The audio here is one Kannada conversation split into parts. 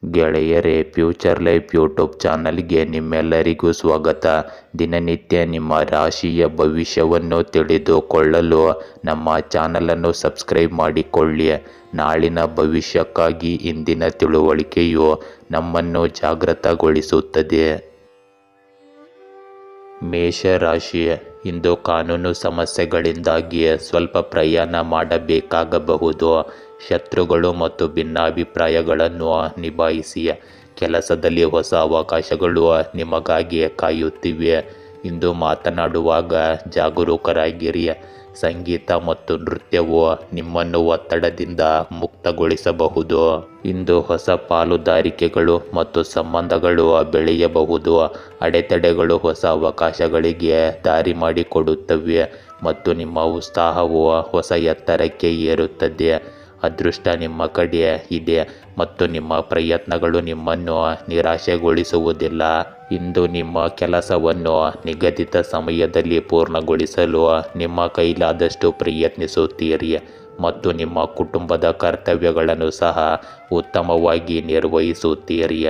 ಗೆಳೆಯರೇ, ಫ್ಯೂಚರ್ ಲೈಫ್ ಯೂಟ್ಯೂಬ್ ಚಾನಲ್ಗೆ ನಿಮ್ಮೆಲ್ಲರಿಗೂ ಸ್ವಾಗತ. ದಿನನಿತ್ಯ ನಿಮ್ಮ ರಾಶಿಯ ಭವಿಷ್ಯವನ್ನು ತಿಳಿದುಕೊಳ್ಳಲು ನಮ್ಮ ಚಾನಲನ್ನು ಸಬ್ಸ್ಕ್ರೈಬ್ ಮಾಡಿಕೊಳ್ಳಿ. ನಾಳಿನ ಭವಿಷ್ಯಕ್ಕಾಗಿ ಇಂದಿನ ತಿಳುವಳಿಕೆಯು ನಮ್ಮನ್ನು ಜಾಗೃತಗೊಳಿಸುತ್ತದೆ. ಮೇಷರಾಶಿ, ಇಂದು ಕಾನೂನು ಸಮಸ್ಯೆಗಳಿಂದಾಗಿ ಸ್ವಲ್ಪ ಪ್ರಯಾಣ ಮಾಡಬೇಕಾಗಬಹುದು. ಶತ್ರುಗಳು ಮತ್ತು ಭಿನ್ನಾಭಿಪ್ರಾಯಗಳನ್ನು ನಿಭಾಯಿಸಿ. ಕೆಲಸದಲ್ಲಿ ಹೊಸ ಅವಕಾಶಗಳು ನಿಮಗಾಗಿ ಕಾಯುತ್ತಿವೆ. ಇಂದು ಮಾತನಾಡುವಾಗ ಜಾಗರೂಕರಾಗಿರಿ. ಸಂಗೀತ ಮತ್ತು ನೃತ್ಯವು ನಿಮ್ಮನ್ನು ಒತ್ತಡದಿಂದ ಮುಕ್ತಗೊಳಿಸಬಹುದು. ಇಂದು ಹೊಸ ಪಾಲುದಾರಿಕೆಗಳು ಮತ್ತು ಸಂಬಂಧಗಳು ಬೆಳೆಯಬಹುದು. ಅಡೆತಡೆಗಳು ಹೊಸ ಅವಕಾಶಗಳಿಗೆ ದಾರಿ ಮಾಡಿಕೊಡುತ್ತವೆ ಮತ್ತು ನಿಮ್ಮ ಉತ್ಸಾಹವು ಹೊಸ ಎತ್ತರಕ್ಕೆ ಏರುತ್ತದೆ. ಅದೃಷ್ಟ ನಿಮ್ಮ ಕಡೆ ಇದೆ ಮತ್ತು ನಿಮ್ಮ ಪ್ರಯತ್ನಗಳು ನಿಮ್ಮನ್ನು ನಿರಾಶೆಗೊಳಿಸುವುದಿಲ್ಲ. ಇಂದು ನಿಮ್ಮ ಕೆಲಸವನ್ನು ನಿಗದಿತ ಸಮಯದಲ್ಲಿ ಪೂರ್ಣಗೊಳಿಸಲು ನಿಮ್ಮ ಕೈಲಾದಷ್ಟು ಪ್ರಯತ್ನಿಸುತ್ತೀರಿ ಮತ್ತು ನಿಮ್ಮ ಕುಟುಂಬದ ಕರ್ತವ್ಯಗಳನ್ನು ಸಹ ಉತ್ತಮವಾಗಿ ನಿರ್ವಹಿಸುತ್ತೀರಿ.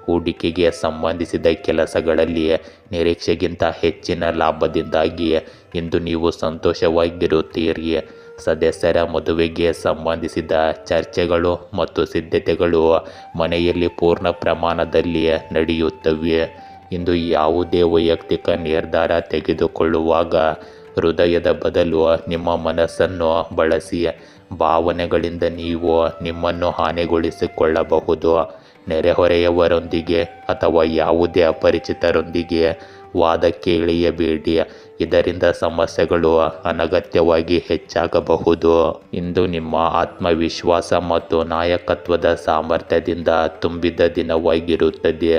ಹೂಡಿಕೆಗೆ ಸಂಬಂಧಿಸಿದ ಕೆಲಸಗಳಲ್ಲಿ ನಿರೀಕ್ಷೆಗಿಂತ ಹೆಚ್ಚಿನ ಲಾಭದಿಂದಾಗಿ ಇಂದು ನೀವು ಸಂತೋಷವಾಗಿರುತ್ತೀರಿ. ಸದಸ್ಯರ ಮದುವೆಗೆ ಸಂಬಂಧಿಸಿದ ಚರ್ಚೆಗಳು ಮತ್ತು ಸಿದ್ಧತೆಗಳು ಮನೆಯಲ್ಲಿ ಪೂರ್ಣ ಪ್ರಮಾಣದಲ್ಲಿ ನಡೆಯುತ್ತವೆ. ಇಂದು ಯಾವುದೇ ವೈಯಕ್ತಿಕ ನಿರ್ಧಾರ ತೆಗೆದುಕೊಳ್ಳುವಾಗ ಹೃದಯದ ಬದಲು ನಿಮ್ಮ ಮನಸ್ಸನ್ನು ಬಳಸಿ. ಭಾವನೆಗಳಿಂದ ನೀವು ನಿಮ್ಮನ್ನು ಹಾನಿಗೊಳಿಸಿಕೊಳ್ಳಬಹುದು. ನೆರೆಹೊರೆಯವರೊಂದಿಗೆ ಅಥವಾ ಯಾವುದೇ ಅಪರಿಚಿತರೊಂದಿಗೆ ವಾದಕ್ಕೆ ಇಳಿಯಬೇಡಿ. ಇದರಿಂದ ಸಮಸ್ಯೆಗಳು ಅನಗತ್ಯವಾಗಿ ಹೆಚ್ಚಾಗಬಹುದು. ಇಂದು ನಿಮ್ಮ ಆತ್ಮವಿಶ್ವಾಸ ಮತ್ತು ನಾಯಕತ್ವದ ಸಾಮರ್ಥ್ಯದಿಂದ ತುಂಬಿದ ದಿನವಾಗಿರುತ್ತದೆ.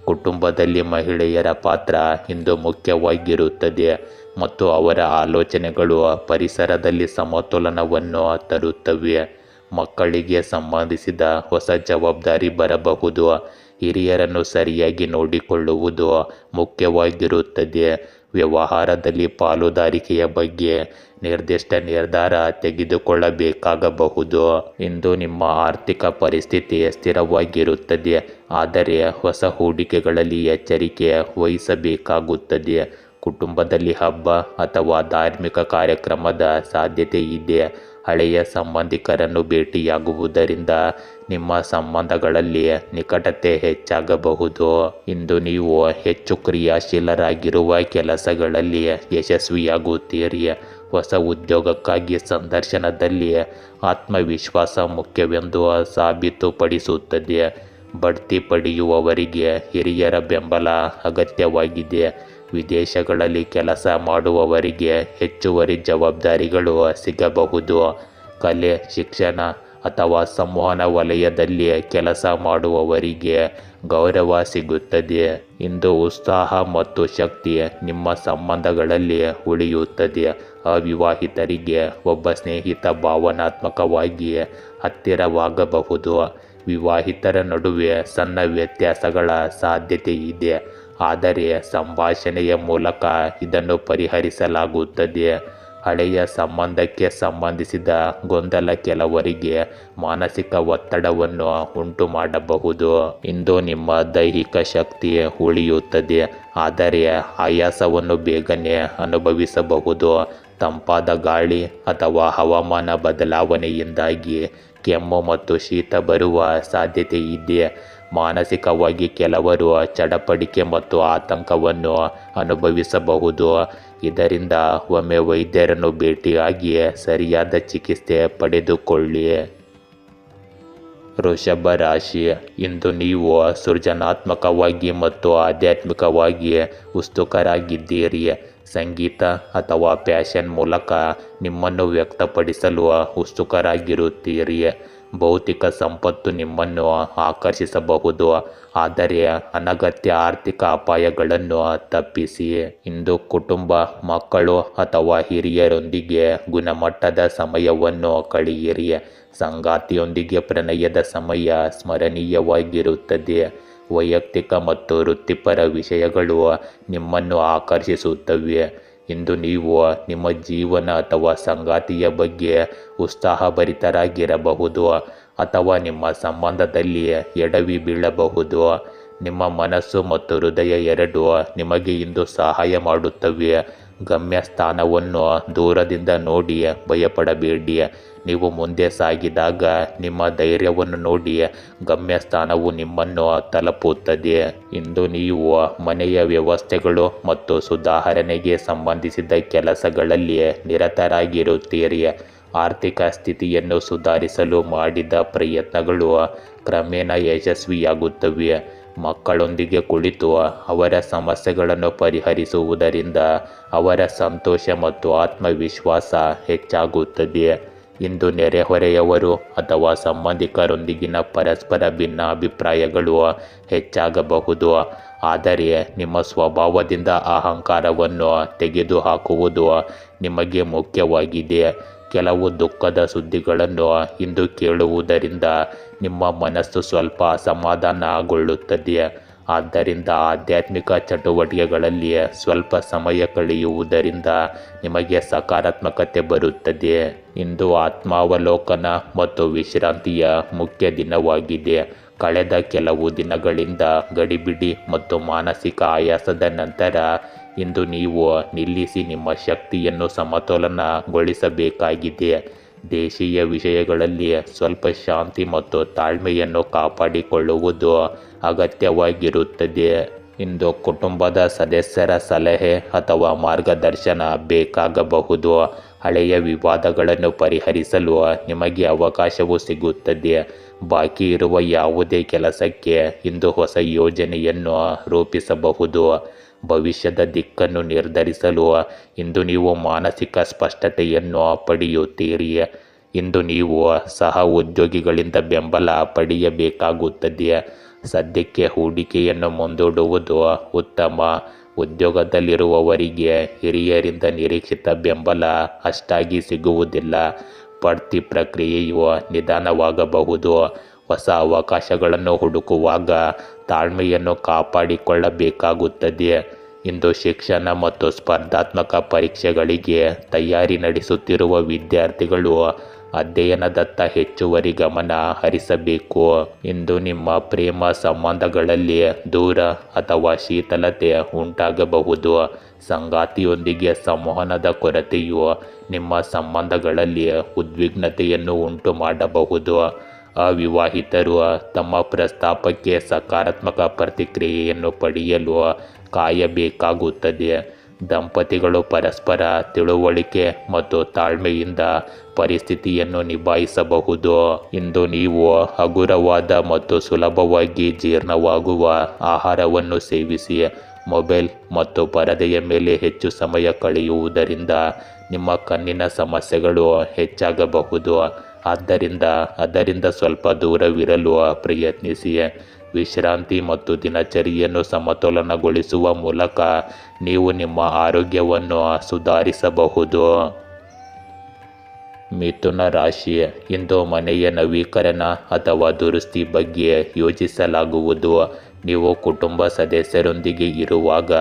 ಕುಟುಂಬದಲ್ಲಿ ಮಹಿಳೆಯರ ಪಾತ್ರ ಇಂದು ಮುಖ್ಯವಾಗಿರುತ್ತದೆ ಮತ್ತು ಅವರ ಆಲೋಚನೆಗಳು ಪರಿಸರದಲ್ಲಿ ಸಮತೋಲನವನ್ನು ತರುತ್ತವೆ. ಮಕ್ಕಳಿಗೆ ಸಂಬಂಧಿಸಿದ ಹೊಸ ಜವಾಬ್ದಾರಿ ಬರಬಹುದು. ಹಿರಿಯರನ್ನು ಸರಿಯಾಗಿ ನೋಡಿಕೊಳ್ಳುವುದು ಮುಖ್ಯವಾಗಿರುತ್ತದೆ. ವ್ಯವಹಾರದಲ್ಲಿ ಪಾಲುದಾರಿಕೆಯ ಬಗ್ಗೆ ನಿರ್ದಿಷ್ಟ ನಿರ್ಧಾರ ತೆಗೆದುಕೊಳ್ಳಬೇಕಾಗಬಹುದು. ಇಂದು ನಿಮ್ಮ ಆರ್ಥಿಕ ಪರಿಸ್ಥಿತಿ ಸ್ಥಿರವಾಗಿರುತ್ತದೆ, ಆದರೆ ಹೊಸ ಹೂಡಿಕೆಗಳಲ್ಲಿ ಎಚ್ಚರಿಕೆ ವಹಿಸಬೇಕಾಗುತ್ತದೆ. ಕುಟುಂಬದಲ್ಲಿ ಹಬ್ಬ ಅಥವಾ ಧಾರ್ಮಿಕ ಕಾರ್ಯಕ್ರಮದ ಸಾಧ್ಯತೆ ಇದೆ. ಹಳೆಯ ಸಂಬಂಧಿಕರನ್ನು ಭೇಟಿಯಾಗುವುದರಿಂದ ನಿಮ್ಮ ಸಂಬಂಧಗಳಲ್ಲಿ ನಿಕಟತೆ ಹೆಚ್ಚಾಗಬಹುದು. ಇಂದು ನೀವು ಹೆಚ್ಚು ಕ್ರಿಯಾಶೀಲರಾಗಿರುವ ಕೆಲಸಗಳಲ್ಲಿ ಯಶಸ್ವಿಯಾಗುತ್ತೀರಿ. ಹೊಸ ಉದ್ಯೋಗಕ್ಕಾಗಿ ಸಂದರ್ಶನದಲ್ಲಿ ಆತ್ಮವಿಶ್ವಾಸ ಮುಖ್ಯವೆಂದು ಸಾಬೀತುಪಡಿಸುತ್ತದೆ. ಬಡ್ತಿ ಪಡೆಯುವವರಿಗೆ ಹಿರಿಯರ ಬೆಂಬಲ ಅಗತ್ಯವಾಗಿದೆ. ವಿದೇಶಗಳಲ್ಲಿ ಕೆಲಸ ಮಾಡುವವರಿಗೆ ಹೆಚ್ಚುವರಿ ಜವಾಬ್ದಾರಿಗಳು ಸಿಗಬಹುದು. ಕಲೆ, ಶಿಕ್ಷಣ ಅಥವಾ ಸಂವಹನ ವಲಯದಲ್ಲಿ ಕೆಲಸ ಮಾಡುವವರಿಗೆ ಗೌರವ ಸಿಗುತ್ತದೆ. ಇಂದು ಉತ್ಸಾಹ ಮತ್ತು ಶಕ್ತಿ ನಿಮ್ಮ ಸಂಬಂಧಗಳಲ್ಲಿ ಉಳಿಯುತ್ತದೆ. ಅವಿವಾಹಿತರಿಗೆ ಒಬ್ಬ ಸ್ನೇಹಿತ ಭಾವನಾತ್ಮಕವಾಗಿ ಹತ್ತಿರವಾಗಬಹುದು. ವಿವಾಹಿತರ ನಡುವೆ ಸಣ್ಣ ವ್ಯತ್ಯಾಸಗಳ ಸಾಧ್ಯತೆ ಇದೆ, ಆದರೆ ಸಂಭಾಷಣೆಯ ಮೂಲಕ ಇದನ್ನು ಪರಿಹರಿಸಲಾಗುತ್ತದೆ. ಹಳೆಯ ಸಂಬಂಧಕ್ಕೆ ಸಂಬಂಧಿಸಿದ ಗೊಂದಲ ಕೆಲವರಿಗೆ ಮಾನಸಿಕ ಒತ್ತಡವನ್ನು ಉಂಟು ಮಾಡಬಹುದು. ಇಂದು ನಿಮ್ಮ ದೈಹಿಕ ಶಕ್ತಿ ಉಳಿಯುತ್ತದೆ, ಆದರೆ ಆಯಾಸವನ್ನು ಬೇಗನೆ ಅನುಭವಿಸಬಹುದು. ತಂಪಾದ ಗಾಳಿ ಅಥವಾ ಹವಾಮಾನ ಬದಲಾವಣೆಯಿಂದಾಗಿ ಕೆಮ್ಮು ಮತ್ತು ಶೀತ ಬರುವ ಸಾಧ್ಯತೆ ಇದೆ. ಮಾನಸಿಕವಾಗಿ ಕೆಲವರು ಚಡಪಡಿಕೆ ಮತ್ತು ಆತಂಕವನ್ನು ಅನುಭವಿಸಬಹುದು. ಇದರಿಂದ ಒಮ್ಮೆ ವೈದ್ಯರನ್ನು ಭೇಟಿಯಾಗಿ ಸರಿಯಾದ ಚಿಕಿತ್ಸೆ ಪಡೆದುಕೊಳ್ಳಿ. ವೃಷಭ ರಾಶಿ, ಇಂದು ನೀವು ಸೃಜನಾತ್ಮಕವಾಗಿ ಮತ್ತು ಆಧ್ಯಾತ್ಮಿಕವಾಗಿ ಉತ್ಸುಕರಾಗಿದ್ದೀರಿ. ಸಂಗೀತ ಅಥವಾ ಪ್ಯಾಷನ್ ಮೂಲಕ ನಿಮ್ಮನ್ನು ವ್ಯಕ್ತಪಡಿಸಲು ಉತ್ಸುಕರಾಗಿರುತ್ತೀರಿ. ಭೌತಿಕ ಸಂಪತ್ತು ನಿಮ್ಮನ್ನು ಆಕರ್ಷಿಸಬಹುದು, ಆದರೆ ಅನಗತ್ಯ ಆರ್ಥಿಕ ಅಪಾಯಗಳನ್ನು ತಪ್ಪಿಸಿ. ಇಂದು ಕುಟುಂಬ, ಮಕ್ಕಳು ಅಥವಾ ಹಿರಿಯರೊಂದಿಗೆ ಗುಣಮಟ್ಟದ ಸಮಯವನ್ನು ಕಳೆಯಿರಿ. ಸಂಗಾತಿಯೊಂದಿಗೆ ಪ್ರಣಯದ ಸಮಯ ಸ್ಮರಣೀಯವಾಗಿರುತ್ತದೆ. ವೈಯಕ್ತಿಕ ಮತ್ತು ವೃತ್ತಿಪರ ವಿಷಯಗಳು ನಿಮ್ಮನ್ನು ಆಕರ್ಷಿಸುತ್ತವೆ. ಇಂದು ನೀವು ನಿಮ್ಮ ಜೀವನ ಅಥವಾ ಸಂಗಾತಿಯ ಬಗ್ಗೆ ಉತ್ಸಾಹಭರಿತರಾಗಿರಬಹುದು, ಅಥವಾ ನಿಮ್ಮ ಸಂಬಂಧದಲ್ಲಿ ಎಡವಿ ಬೀಳಬಹುದು. ನಿಮ್ಮ ಮನಸ್ಸು ಮತ್ತು ಹೃದಯ ಎರಡೂ ನಿಮಗೆ ಇಂದು ಸಹಾಯ ಮಾಡುತ್ತವೆ. ಗಮ್ಯಸ್ಥಾನವನ್ನು ದೂರದಿಂದ ನೋಡಿ ಭಯಪಡಬೇಡಿ. ನೀವು ಮುಂದೆ ಸಾಗಿದಾಗ ನಿಮ್ಮ ಧೈರ್ಯವನ್ನು ನೋಡಿ ಗಮ್ಯಸ್ಥಾನವು ನಿಮ್ಮನ್ನು ತಲುಪುತ್ತದೆ. ಇಂದು ನೀವು ಮನೆಯ ವ್ಯವಸ್ಥೆಗಳು ಮತ್ತು ಸುಧಾರಣೆಗೆ ಸಂಬಂಧಿಸಿದ ಕೆಲಸಗಳಲ್ಲಿ ನಿರತರಾಗಿರುತ್ತೀರಿ. ಆರ್ಥಿಕ ಸ್ಥಿತಿಯನ್ನು ಸುಧಾರಿಸಲು ಮಾಡಿದ ಪ್ರಯತ್ನಗಳು ಕ್ರಮೇಣ ಯಶಸ್ವಿಯಾಗುತ್ತವೆ. ಮಕ್ಕಳೊಂದಿಗೆ ಕುಳಿತು ಅವರ ಸಮಸ್ಯೆಗಳನ್ನು ಪರಿಹರಿಸುವುದರಿಂದ ಅವರ ಸಂತೋಷ ಮತ್ತು ಆತ್ಮವಿಶ್ವಾಸ ಹೆಚ್ಚಾಗುತ್ತದೆ. ಇಂದು ನೆರೆಹೊರೆಯವರು ಅಥವಾ ಸಂಬಂಧಿಕರೊಂದಿಗಿನ ಪರಸ್ಪರ ಭಿನ್ನಾಭಿಪ್ರಾಯಗಳು ಹೆಚ್ಚಾಗಬಹುದು. ಆದರೆ ನಿಮ್ಮ ಸ್ವಭಾವದಿಂದ ಅಹಂಕಾರವನ್ನು ತೆಗೆದುಹಾಕುವುದು ನಿಮಗೆ ಮುಖ್ಯವಾಗಿದೆ. ಕೆಲವು ದುಃಖದ ಸುದ್ದಿಗಳನ್ನು ಇಂದು ಕೇಳುವುದರಿಂದ ನಿಮ್ಮ ಮನಸ್ಸು ಸ್ವಲ್ಪ ಅಸಮಾಧಾನಗೊಳ್ಳುತ್ತದೆ. ಆದ್ದರಿಂದ ಆಧ್ಯಾತ್ಮಿಕ ಚಟುವಟಿಕೆಗಳಲ್ಲಿ ಸ್ವಲ್ಪ ಸಮಯ ಕಳೆಯುವುದರಿಂದ ನಿಮಗೆ ಸಕಾರಾತ್ಮಕತೆ ಬರುತ್ತದೆ. ಇಂದು ಆತ್ಮಾವಲೋಕನ ಮತ್ತು ವಿಶ್ರಾಂತಿಯ ಮುಖ್ಯ ದಿನವಾಗಿದೆ. ಕಳೆದ ಕೆಲವು ದಿನಗಳಿಂದ ಗಡಿಬಿಡಿ ಮತ್ತು ಮಾನಸಿಕ ಆಯಾಸದ ನಂತರ ಇಂದು ನೀವು ನಿಲ್ಲಿಸಿ ನಿಮ್ಮ ಶಕ್ತಿಯನ್ನು ಸಮತೋಲನಗೊಳಿಸಬೇಕಾಗಿದೆ. ದೇಶೀಯ ವಿಷಯಗಳಲ್ಲಿ ಸ್ವಲ್ಪ ಶಾಂತಿ ಮತ್ತು ತಾಳ್ಮೆಯನ್ನು ಕಾಪಾಡಿಕೊಳ್ಳುವುದು ಅಗತ್ಯವಾಗಿರುತ್ತದೆ. ಇಂದು ಕುಟುಂಬದ ಸದಸ್ಯರ ಸಲಹೆ ಅಥವಾ ಮಾರ್ಗದರ್ಶನ ಬೇಕಾಗಬಹುದು. ಹಳೆಯ ವಿವಾದಗಳನ್ನು ಪರಿಹರಿಸಲು ನಿಮಗೆ ಅವಕಾಶವೂ ಸಿಗುತ್ತದೆ. ಬಾಕಿ ಇರುವ ಯಾವುದೇ ಕೆಲಸಕ್ಕೆ ಇಂದು ಹೊಸ ಯೋಜನೆಯನ್ನು ರೂಪಿಸಬಹುದು. ಭವಿಷ್ಯದ ದಿಕ್ಕನ್ನು ನಿರ್ಧರಿಸಲು ಇಂದು ನೀವು ಮಾನಸಿಕ ಸ್ಪಷ್ಟತೆಯನ್ನು ಪಡೆಯುತ್ತೀರಿ. ಇಂದು ನೀವು ಸಹ ಉದ್ಯೋಗಿಗಳಿಂದ ಬೆಂಬಲ ಪಡೆಯಬೇಕಾಗುತ್ತದೆ. ಸದ್ಯಕ್ಕೆ ಹೂಡಿಕೆಯನ್ನು ಮುಂದೂಡುವುದು ಉತ್ತಮ. ಉದ್ಯೋಗದಲ್ಲಿರುವವರಿಗೆ ಹಿರಿಯರಿಂದ ನಿರೀಕ್ಷಿತ ಬೆಂಬಲ ಅಷ್ಟಾಗಿ ಸಿಗುವುದಿಲ್ಲ. ಬಡ್ತಿ ಪ್ರಕ್ರಿಯೆಯು ನಿಧಾನವಾಗಬಹುದು. ಹೊಸ ಅವಕಾಶಗಳನ್ನು ಹುಡುಕುವಾಗ ತಾಳ್ಮೆಯನ್ನು ಕಾಪಾಡಿಕೊಳ್ಳಬೇಕಾಗುತ್ತದೆ. ಇಂದು ಶಿಕ್ಷಣ ಮತ್ತು ಸ್ಪರ್ಧಾತ್ಮಕ ಪರೀಕ್ಷೆಗಳಿಗೆ ತಯಾರಿ ನಡೆಸುತ್ತಿರುವ ವಿದ್ಯಾರ್ಥಿಗಳು ಅಧ್ಯಯನದತ್ತ ಹೆಚ್ಚುವರಿ ಗಮನ ಹರಿಸಬೇಕು. ಇಂದು ನಿಮ್ಮ ಪ್ರೇಮ ಸಂಬಂಧಗಳಲ್ಲಿ ದೂರ ಅಥವಾ ಶೀತಲತೆ ಉಂಟಾಗಬಹುದು. ಸಂಗಾತಿಯೊಂದಿಗೆ ಸಂವಹನದ ಕೊರತೆಯು ನಿಮ್ಮ ಸಂಬಂಧಗಳಲ್ಲಿ ಉದ್ವಿಗ್ನತೆಯನ್ನು ಉಂಟು ಮಾಡಬಹುದು. ಅವಿವಾಹಿತರು ತಮ್ಮ ಪ್ರಸ್ತಾಪಕ್ಕೆ ಸಕಾರಾತ್ಮಕ ಪ್ರತಿಕ್ರಿಯೆಯನ್ನು ಪಡೆಯಲು ಕಾಯಬೇಕಾಗುತ್ತದೆ. ದಂಪತಿಗಳು ಪರಸ್ಪರ ತಿಳುವಳಿಕೆ ಮತ್ತು ತಾಳ್ಮೆಯಿಂದ ಪರಿಸ್ಥಿತಿಯನ್ನು ನಿಭಾಯಿಸಬಹುದು. ಇಂದು ನೀವು ಹಗುರವಾದ ಮತ್ತು ಸುಲಭವಾಗಿ ಜೀರ್ಣವಾಗುವ ಆಹಾರವನ್ನು ಸೇವಿಸಿ. ಮೊಬೈಲ್ ಮತ್ತು ಪರದೆಯ ಮೇಲೆ ಹೆಚ್ಚು ಸಮಯ ಕಳೆಯುವುದರಿಂದ ನಿಮ್ಮ ಕಣ್ಣಿನ ಸಮಸ್ಯೆಗಳು ಹೆಚ್ಚಾಗಬಹುದು. ಆದ್ದರಿಂದ ಅದರಿಂದ ಸ್ವಲ್ಪ ದೂರವಿರಲು ಪ್ರಯತ್ನಿಸಿ. ವಿಶ್ರಾಂತಿ ಮತ್ತು ದಿನಚರಿಯನ್ನು ಸಮತೋಲನಗೊಳಿಸುವ ಮೂಲಕ ನೀವು ನಿಮ್ಮ ಆರೋಗ್ಯವನ್ನು ಸುಧಾರಿಸಬಹುದು. ಮಿಥುನ ರಾಶಿ, ಇಂದು ಮನೆಯ ನವೀಕರಣ ಅಥವಾ ದುರಸ್ತಿ ಬಗ್ಗೆ ಯೋಚಿಸಲಾಗುವುದು. ನೀವು ಕುಟುಂಬ ಸದಸ್ಯರೊಂದಿಗೆ ಇರುವಾಗ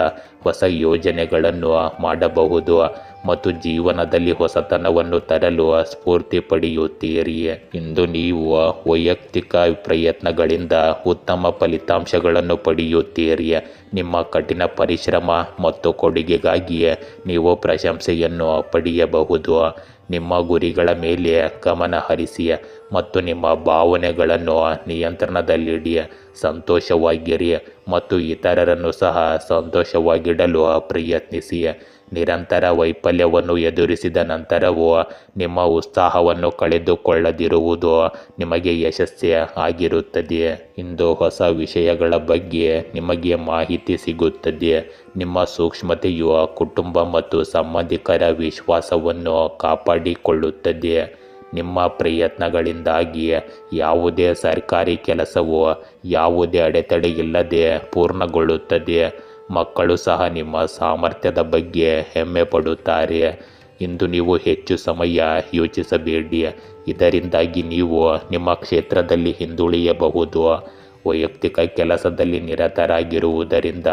ಹೊಸ ಯೋಜನೆಗಳನ್ನು ಮಾಡಬಹುದು ಮತ್ತು ಜೀವನದಲ್ಲಿ ಹೊಸತನವನ್ನು ತರಲು ಸ್ಫೂರ್ತಿ ಪಡೆಯುತ್ತೀರಿ. ಇಂದು ನೀವು ವೈಯಕ್ತಿಕ ಪ್ರಯತ್ನಗಳಿಂದ ಉತ್ತಮ ಫಲಿತಾಂಶಗಳನ್ನು ಪಡೆಯುತ್ತೀರಿ. ನಿಮ್ಮ ಕಠಿಣ ಪರಿಶ್ರಮ ಮತ್ತು ಕೊಡುಗೆಗಾಗಿ ನೀವು ಪ್ರಶಂಸೆಯನ್ನು ಪಡೆಯಬಹುದು. ನಿಮ್ಮ ಗುರಿಗಳ ಮೇಲೆ ಗಮನ ಹರಿಸಿ ಮತ್ತು ನಿಮ್ಮ ಭಾವನೆಗಳನ್ನು ನಿಯಂತ್ರಣದಲ್ಲಿಡಿ. ಸಂತೋಷವಾಗಿರಿ ಮತ್ತು ಇತರರನ್ನು ಸಹ ಸಂತೋಷವಾಗಿಡಲು ಪ್ರಯತ್ನಿಸಿ. ನಿರಂತರ ವೈಫಲ್ಯವನ್ನು ಎದುರಿಸಿದ ನಂತರವೂ ನಿಮ್ಮ ಉತ್ಸಾಹವನ್ನು ಕಳೆದುಕೊಳ್ಳದಿರುವುದು ನಿಮಗೆ ಯಶಸ್ಸೇ ಆಗಿರುತ್ತದೆ. ಇಂದು ಹೊಸ ವಿಷಯಗಳ ಬಗ್ಗೆ ನಿಮಗೆ ಮಾಹಿತಿ ಸಿಗುತ್ತದೆ. ನಿಮ್ಮ ಸೂಕ್ಷ್ಮತೆಯು ಕುಟುಂಬ ಮತ್ತು ಸಂಬಂಧಿಕರ ವಿಶ್ವಾಸವನ್ನು ಕಾಪಾಡಿಕೊಳ್ಳುತ್ತದೆ. ನಿಮ್ಮ ಪ್ರಯತ್ನಗಳಿಂದಾಗಿ ಯಾವುದೇ ಸರ್ಕಾರಿ ಕೆಲಸವು ಯಾವುದೇ ಅಡೆತಡೆಯಿಲ್ಲದೆ ಪೂರ್ಣಗೊಳ್ಳುತ್ತದೆ. ಮಕ್ಕಳು ಸಹ ನಿಮ್ಮ ಸಾಮರ್ಥ್ಯದ ಬಗ್ಗೆ ಹೆಮ್ಮೆ ಪಡುತ್ತಾರೆ. ಇಂದು ನೀವು ಹೆಚ್ಚು ಸಮಯ ಯೋಚಿಸಬೇಡಿ, ಇದರಿಂದಾಗಿ ನೀವು ನಿಮ್ಮ ಕ್ಷೇತ್ರದಲ್ಲಿ ಹಿಂದುಳಿಯಬಹುದು. ವೈಯಕ್ತಿಕ ಕೆಲಸದಲ್ಲಿ ನಿರತರಾಗಿರುವುದರಿಂದ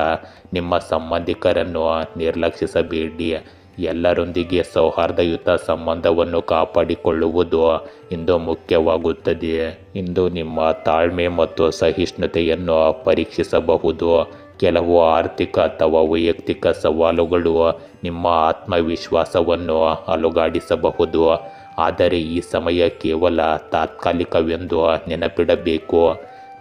ನಿಮ್ಮ ಸಂಬಂಧಿಕರನ್ನು ನಿರ್ಲಕ್ಷಿಸಬೇಡಿ. ಎಲ್ಲರೊಂದಿಗೆ ಸೌಹಾರ್ದಯುತ ಸಂಬಂಧವನ್ನು ಕಾಪಾಡಿಕೊಳ್ಳುವುದು ಇಂದು ಮುಖ್ಯವಾಗುತ್ತದೆ. ಇಂದು ನಿಮ್ಮ ತಾಳ್ಮೆ ಮತ್ತು ಸಹಿಷ್ಣುತೆಯನ್ನು ಪರೀಕ್ಷಿಸಬಹುದು. ಕೆಲವು ಆರ್ಥಿಕ ಅಥವಾ ವೈಯಕ್ತಿಕ ಸವಾಲುಗಳು ನಿಮ್ಮ ಆತ್ಮವಿಶ್ವಾಸವನ್ನು ಅಲುಗಾಡಿಸಬಹುದು, ಆದರೆ ಈ ಸಮಯ ಕೇವಲ ತಾತ್ಕಾಲಿಕವೆಂದು ನೆನಪಿಡಬೇಕು.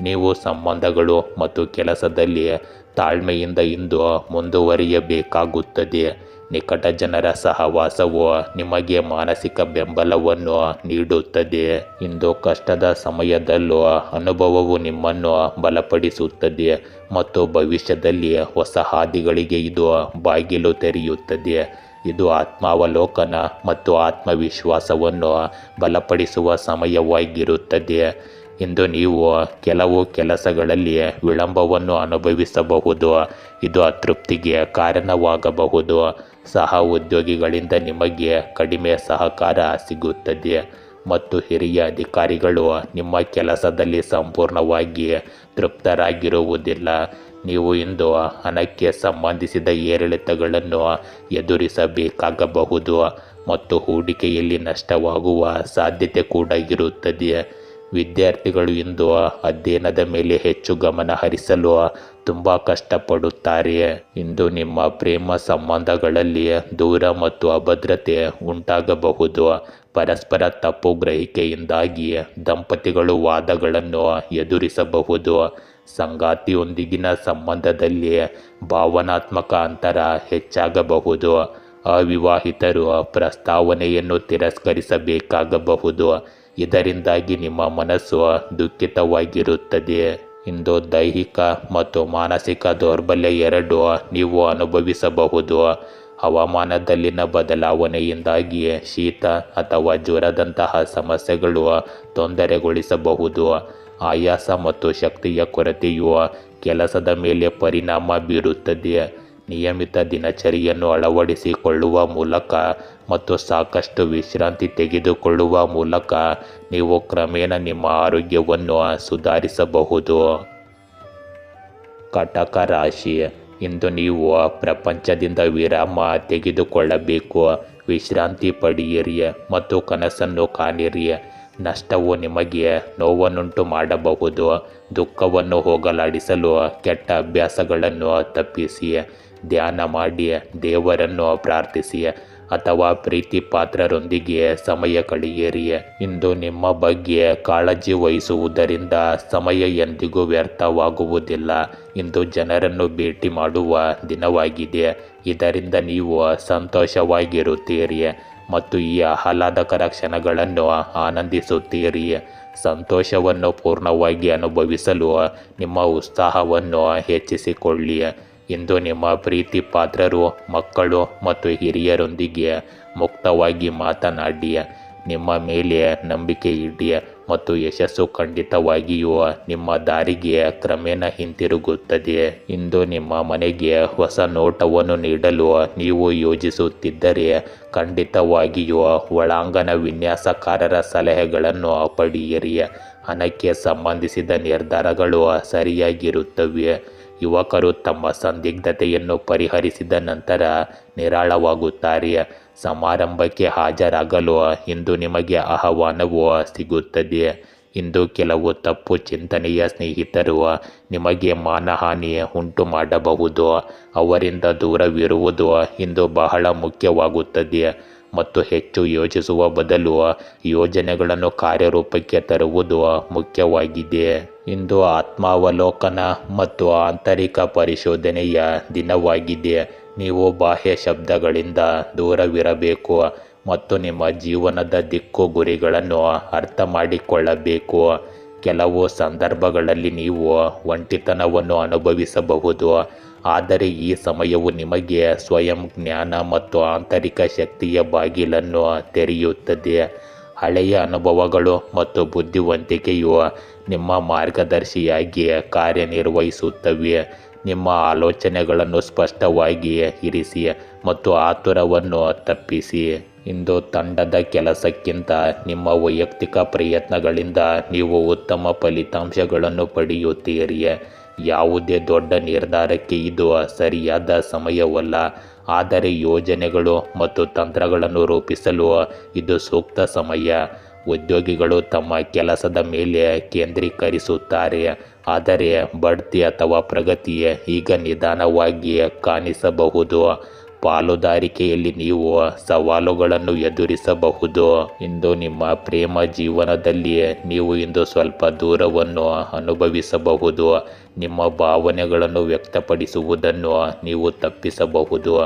ನೀವು ಸಂಬಂಧಗಳು ಮತ್ತು ಕೆಲಸದಲ್ಲಿ ತಾಳ್ಮೆಯಿಂದ ಇಂದು ಮುಂದುವರಿಯಬೇಕಾಗುತ್ತದೆ. ನಿಕಟ ಜನರ ಸಹವಾಸವು ನಿಮಗೆ ಮಾನಸಿಕ ಬೆಂಬಲವನ್ನು ನೀಡುತ್ತದೆ. ಇಂದು ಕಷ್ಟದ ಸಮಯದಲ್ಲೂ ಅನುಭವವು ನಿಮ್ಮನ್ನು ಬಲಪಡಿಸುತ್ತದೆ ಮತ್ತು ಭವಿಷ್ಯದಲ್ಲಿ ಹೊಸ ಹಾದಿಗಳಿಗೆ ಇದು ಬಾಗಿಲು ತೆರೆಯುತ್ತದೆ. ಇದು ಆತ್ಮಾವಲೋಕನ ಮತ್ತು ಆತ್ಮವಿಶ್ವಾಸವನ್ನು ಬಲಪಡಿಸುವ ಸಮಯವಾಗಿರುತ್ತದೆ. ಇಂದು ನೀವು ಕೆಲವು ಕೆಲಸಗಳಲ್ಲಿ ವಿಳಂಬವನ್ನು ಅನುಭವಿಸಬಹುದು, ಇದು ಅತೃಪ್ತಿಗೆ ಕಾರಣವಾಗಬಹುದು. ಸಹ ಉದ್ಯೋಗಿಗಳಿಂದ ನಿಮಗೆ ಕಡಿಮೆ ಸಹಕಾರ ಸಿಗುತ್ತದೆ ಮತ್ತು ಹಿರಿಯ ಅಧಿಕಾರಿಗಳು ನಿಮ್ಮ ಕೆಲಸದಲ್ಲಿ ಸಂಪೂರ್ಣವಾಗಿ ತೃಪ್ತರಾಗಿರುವುದಿಲ್ಲ. ನೀವು ಇಂದು ಹಣಕ್ಕೆ ಸಂಬಂಧಿಸಿದ ಏರಿಳಿತಗಳನ್ನು ಎದುರಿಸಬೇಕಾಗಬಹುದು ಮತ್ತು ಹೂಡಿಕೆಯಲ್ಲಿ ನಷ್ಟವಾಗುವ ಸಾಧ್ಯತೆ ಕೂಡ ಇರುತ್ತದೆ. ವಿದ್ಯಾರ್ಥಿಗಳು ಇಂದು ಅಧ್ಯಯನದ ಮೇಲೆ ಹೆಚ್ಚು ಗಮನ ಹರಿಸಲು ತುಂಬ ಕಷ್ಟಪಡುತ್ತಾರೆ. ಇಂದು ನಿಮ್ಮ ಪ್ರೇಮ ಸಂಬಂಧಗಳಲ್ಲಿ ದೂರ ಮತ್ತು ಅಭದ್ರತೆ ಉಂಟಾಗಬಹುದು. ಪರಸ್ಪರ ತಪ್ಪು ಗ್ರಹಿಕೆಯಿಂದಾಗಿ ದಂಪತಿಗಳು ವಾದಗಳನ್ನು ಎದುರಿಸಬಹುದು. ಸಂಗಾತಿಯೊಂದಿಗಿನ ಸಂಬಂಧದಲ್ಲಿ ಭಾವನಾತ್ಮಕ ಅಂತರ ಹೆಚ್ಚಾಗಬಹುದು. ಅವಿವಾಹಿತರು ಪ್ರಸ್ತಾವನೆಯನ್ನು ತಿರಸ್ಕರಿಸಬೇಕಾಗಬಹುದು, ಇದರಿಂದಾಗಿ ನಿಮ್ಮ ಮನಸ್ಸು ದುಃಖಿತವಾಗಿರುತ್ತದೆ. ಇಂದು ದೈಹಿಕ ಮತ್ತು ಮಾನಸಿಕ ದೌರ್ಬಲ್ಯ ಎರಡೂ ನೀವು ಅನುಭವಿಸಬಹುದು. ಹವಾಮಾನದಲ್ಲಿನ ಬದಲಾವಣೆಯಿಂದಾಗಿ ಶೀತ ಅಥವಾ ಜ್ವರದಂತಹ ಸಮಸ್ಯೆಗಳು ತೊಂದರೆಗೊಳಿಸಬಹುದು. ಆಯಾಸ ಮತ್ತು ಶಕ್ತಿಯ ಕೊರತೆಯು ಕೆಲಸದ ಮೇಲೆ ಪರಿಣಾಮ ಬೀರುತ್ತದೆ. ನಿಯಮಿತ ದಿನಚರಿಯನ್ನು ಅಳವಡಿಸಿಕೊಳ್ಳುವ ಮೂಲಕ ಮತ್ತು ಸಾಕಷ್ಟು ವಿಶ್ರಾಂತಿ ತೆಗೆದುಕೊಳ್ಳುವ ಮೂಲಕ ನೀವು ಕ್ರಮೇಣ ನಿಮ್ಮ ಆರೋಗ್ಯವನ್ನು ಸುಧಾರಿಸಬಹುದು. ಕಟಕ ರಾಶಿ, ಇಂದು ನೀವು ಪ್ರಪಂಚದಿಂದ ವಿರಾಮ ತೆಗೆದುಕೊಳ್ಳಬೇಕು. ವಿಶ್ರಾಂತಿ ಪಡೆಯಿರಿ ಮತ್ತು ಕನಸನ್ನು ಕಾಣಿರಿ. ನಷ್ಟವು ನಿಮಗೆ ನೋವನ್ನುಂಟು ಮಾಡಬಹುದು. ದುಃಖವನ್ನು ಹೋಗಲಾಡಿಸಲು ಕೆಟ್ಟ ಅಭ್ಯಾಸಗಳನ್ನು ತಪ್ಪಿಸಿ. ಧ್ಯಾನ ಮಾಡಿ, ದೇವರನ್ನು ಪ್ರಾರ್ಥಿಸಿ ಅಥವಾ ಪ್ರೀತಿ ಪಾತ್ರರೊಂದಿಗೆ ಸಮಯ ಕಳೆಯಿರಿ. ಇಂದು ನಿಮ್ಮ ಬಗ್ಗೆ ಕಾಳಜಿ ವಹಿಸುವುದರಿಂದ ಸಮಯ ಎಂದಿಗೂ ವ್ಯರ್ಥವಾಗುವುದಿಲ್ಲ. ಇಂದು ಜನರನ್ನು ಭೇಟಿ ಮಾಡುವ ದಿನವಾಗಿದೆ, ಇದರಿಂದ ನೀವು ಸಂತೋಷವಾಗಿರುತ್ತೀರಿ ಮತ್ತು ಈ ಆಹ್ಲಾದಕರ ಕ್ಷಣಗಳನ್ನು ಆನಂದಿಸುತ್ತೀರಿ. ಸಂತೋಷವನ್ನು ಪೂರ್ಣವಾಗಿ ಅನುಭವಿಸಲು ನಿಮ್ಮ ಉತ್ಸಾಹವನ್ನು ಹೆಚ್ಚಿಸಿಕೊಳ್ಳಿ. ಇಂದು ನಿಮ್ಮ ಪ್ರೀತಿ ಪಾತ್ರರು, ಮಕ್ಕಳು ಮತ್ತು ಹಿರಿಯರೊಂದಿಗೆ ಮುಕ್ತವಾಗಿ ಮಾತನಾಡಿ. ನಿಮ್ಮ ಮೇಲೆ ನಂಬಿಕೆ ಇಡಿ ಮತ್ತು ಯಶಸ್ಸು ಖಂಡಿತವಾಗಿಯೂ ನಿಮ್ಮ ದಾರಿಗೆ ಕ್ರಮೇಣ ಹಿಂತಿರುಗುತ್ತದೆ. ಇಂದು ನಿಮ್ಮ ಮನೆಗೆ ಹೊಸ ನೋಟವನ್ನು ನೀಡಲು ನೀವು ಯೋಜಿಸುತ್ತಿದ್ದರೆ ಖಂಡಿತವಾಗಿಯೂ ಒಳಾಂಗಣ ವಿನ್ಯಾಸಕಾರರ ಸಲಹೆಗಳನ್ನು ಪಡೆಯಿರಿ. ಹಣಕ್ಕೆ ಸಂಬಂಧಿಸಿದ ನಿರ್ಧಾರಗಳು ಸರಿಯಾಗಿರುತ್ತವೆ. ಯುವಕರು ತಮ್ಮ ಸಂದಿಗ್ಧತೆಯನ್ನು ಪರಿಹರಿಸಿದ ನಂತರ ನಿರಾಳವಾಗುತ್ತಾರೆ. ಸಮಾರಂಭಕ್ಕೆ ಹಾಜರಾಗಲು ಇಂದು ನಿಮಗೆ ಆಹ್ವಾನವು ಸಿಗುತ್ತದೆ. ಇಂದು ಕೆಲವು ತಪ್ಪು ಚಿಂತನೆಯ ಸ್ನೇಹಿತರು ನಿಮಗೆ ಮಾನಹಾನಿ ಉಂಟು ಮಾಡಬಹುದು. ಅವರಿಂದ ದೂರವಿರುವುದು ಇಂದು ಬಹಳ ಮುಖ್ಯವಾಗುತ್ತದೆ ಮತ್ತು ಹೆಚ್ಚು ಯೋಚಿಸುವ ಬದಲು ಯೋಜನೆಗಳನ್ನು ಕಾರ್ಯರೂಪಕ್ಕೆ ತರುವುದು ಮುಖ್ಯವಾಗಿದೆ. ಇಂದು ಆತ್ಮಾವಲೋಕನ ಮತ್ತು ಆಂತರಿಕ ಪರಿಶೋಧನೆಯ ದಿನವಾಗಿದೆ. ನೀವು ಬಾಹ್ಯ ಶಬ್ದಗಳಿಂದ ದೂರವಿರಬೇಕು ಮತ್ತು ನಿಮ್ಮ ಜೀವನದ ದಿಕ್ಕು ಗುರಿಗಳನ್ನು ಅರ್ಥ ಮಾಡಿಕೊಳ್ಳಬೇಕು. ಕೆಲವು ಸಂದರ್ಭಗಳಲ್ಲಿ ನೀವು ಒಂಟಿತನವನ್ನು ಅನುಭವಿಸಬಹುದು, ಆದರೆ ಈ ಸಮಯವು ನಿಮಗೆ ಸ್ವಯಂ ಜ್ಞಾನ ಮತ್ತು ಆಂತರಿಕ ಶಕ್ತಿಯ ಬಾಗಿಲನ್ನು ತೆರೆಯುತ್ತದೆ. ಹಳೆಯ ಅನುಭವಗಳು ಮತ್ತು ಬುದ್ಧಿವಂತಿಕೆಯು ನಿಮ್ಮ ಮಾರ್ಗದರ್ಶಿಯಾಗಿ ಕಾರ್ಯನಿರ್ವಹಿಸುತ್ತವೆ. ನಿಮ್ಮ ಆಲೋಚನೆಗಳನ್ನು ಸ್ಪಷ್ಟವಾಗಿ ಇರಿಸಿ ಮತ್ತು ಆತುರವನ್ನು ತಪ್ಪಿಸಿ. ಇಂದು ತಂಡದ ಕೆಲಸಕ್ಕಿಂತ ನಿಮ್ಮ ವೈಯಕ್ತಿಕ ಪ್ರಯತ್ನಗಳಿಂದ ನೀವು ಉತ್ತಮ ಫಲಿತಾಂಶಗಳನ್ನು ಪಡೆಯುತ್ತೀರಿ. ಯಾವುದೇ ದೊಡ್ಡ ನಿರ್ಧಾರಕ್ಕೆ ಇದು ಸರಿಯಾದ ಸಮಯವಲ್ಲ, ಆದರೆ ಯೋಜನೆಗಳು ಮತ್ತು ತಂತ್ರಗಳನ್ನು ರೂಪಿಸಲು ಇದು ಸೂಕ್ತ ಸಮಯ. ಉದ್ಯೋಗಿಗಳು ತಮ್ಮ ಕೆಲಸದ ಮೇಲೆ ಕೇಂದ್ರೀಕರಿಸುತ್ತಾರೆ, ಆದರೆ ಬಡ್ತಿ ಅಥವಾ ಪ್ರಗತಿ ಈಗ ನಿಧಾನವಾಗಿ ಕಾಣಿಸಬಹುದು. ಪಾಲುದಾರಿಕೆಯಲ್ಲಿ ನೀವು ಸವಾಲುಗಳನ್ನು ಎದುರಿಸಬಹುದು. ಇಂದು ನಿಮ್ಮ ಪ್ರೇಮ ಜೀವನದಲ್ಲಿ ನೀವು ಇಂದು ಸ್ವಲ್ಪ ದೂರವನ್ನು ಅನುಭವಿಸಬಹುದು. ನಿಮ್ಮ ಭಾವನೆಗಳನ್ನು ವ್ಯಕ್ತಪಡಿಸುವುದನ್ನು ನೀವು ತಪ್ಪಿಸಬಹುದು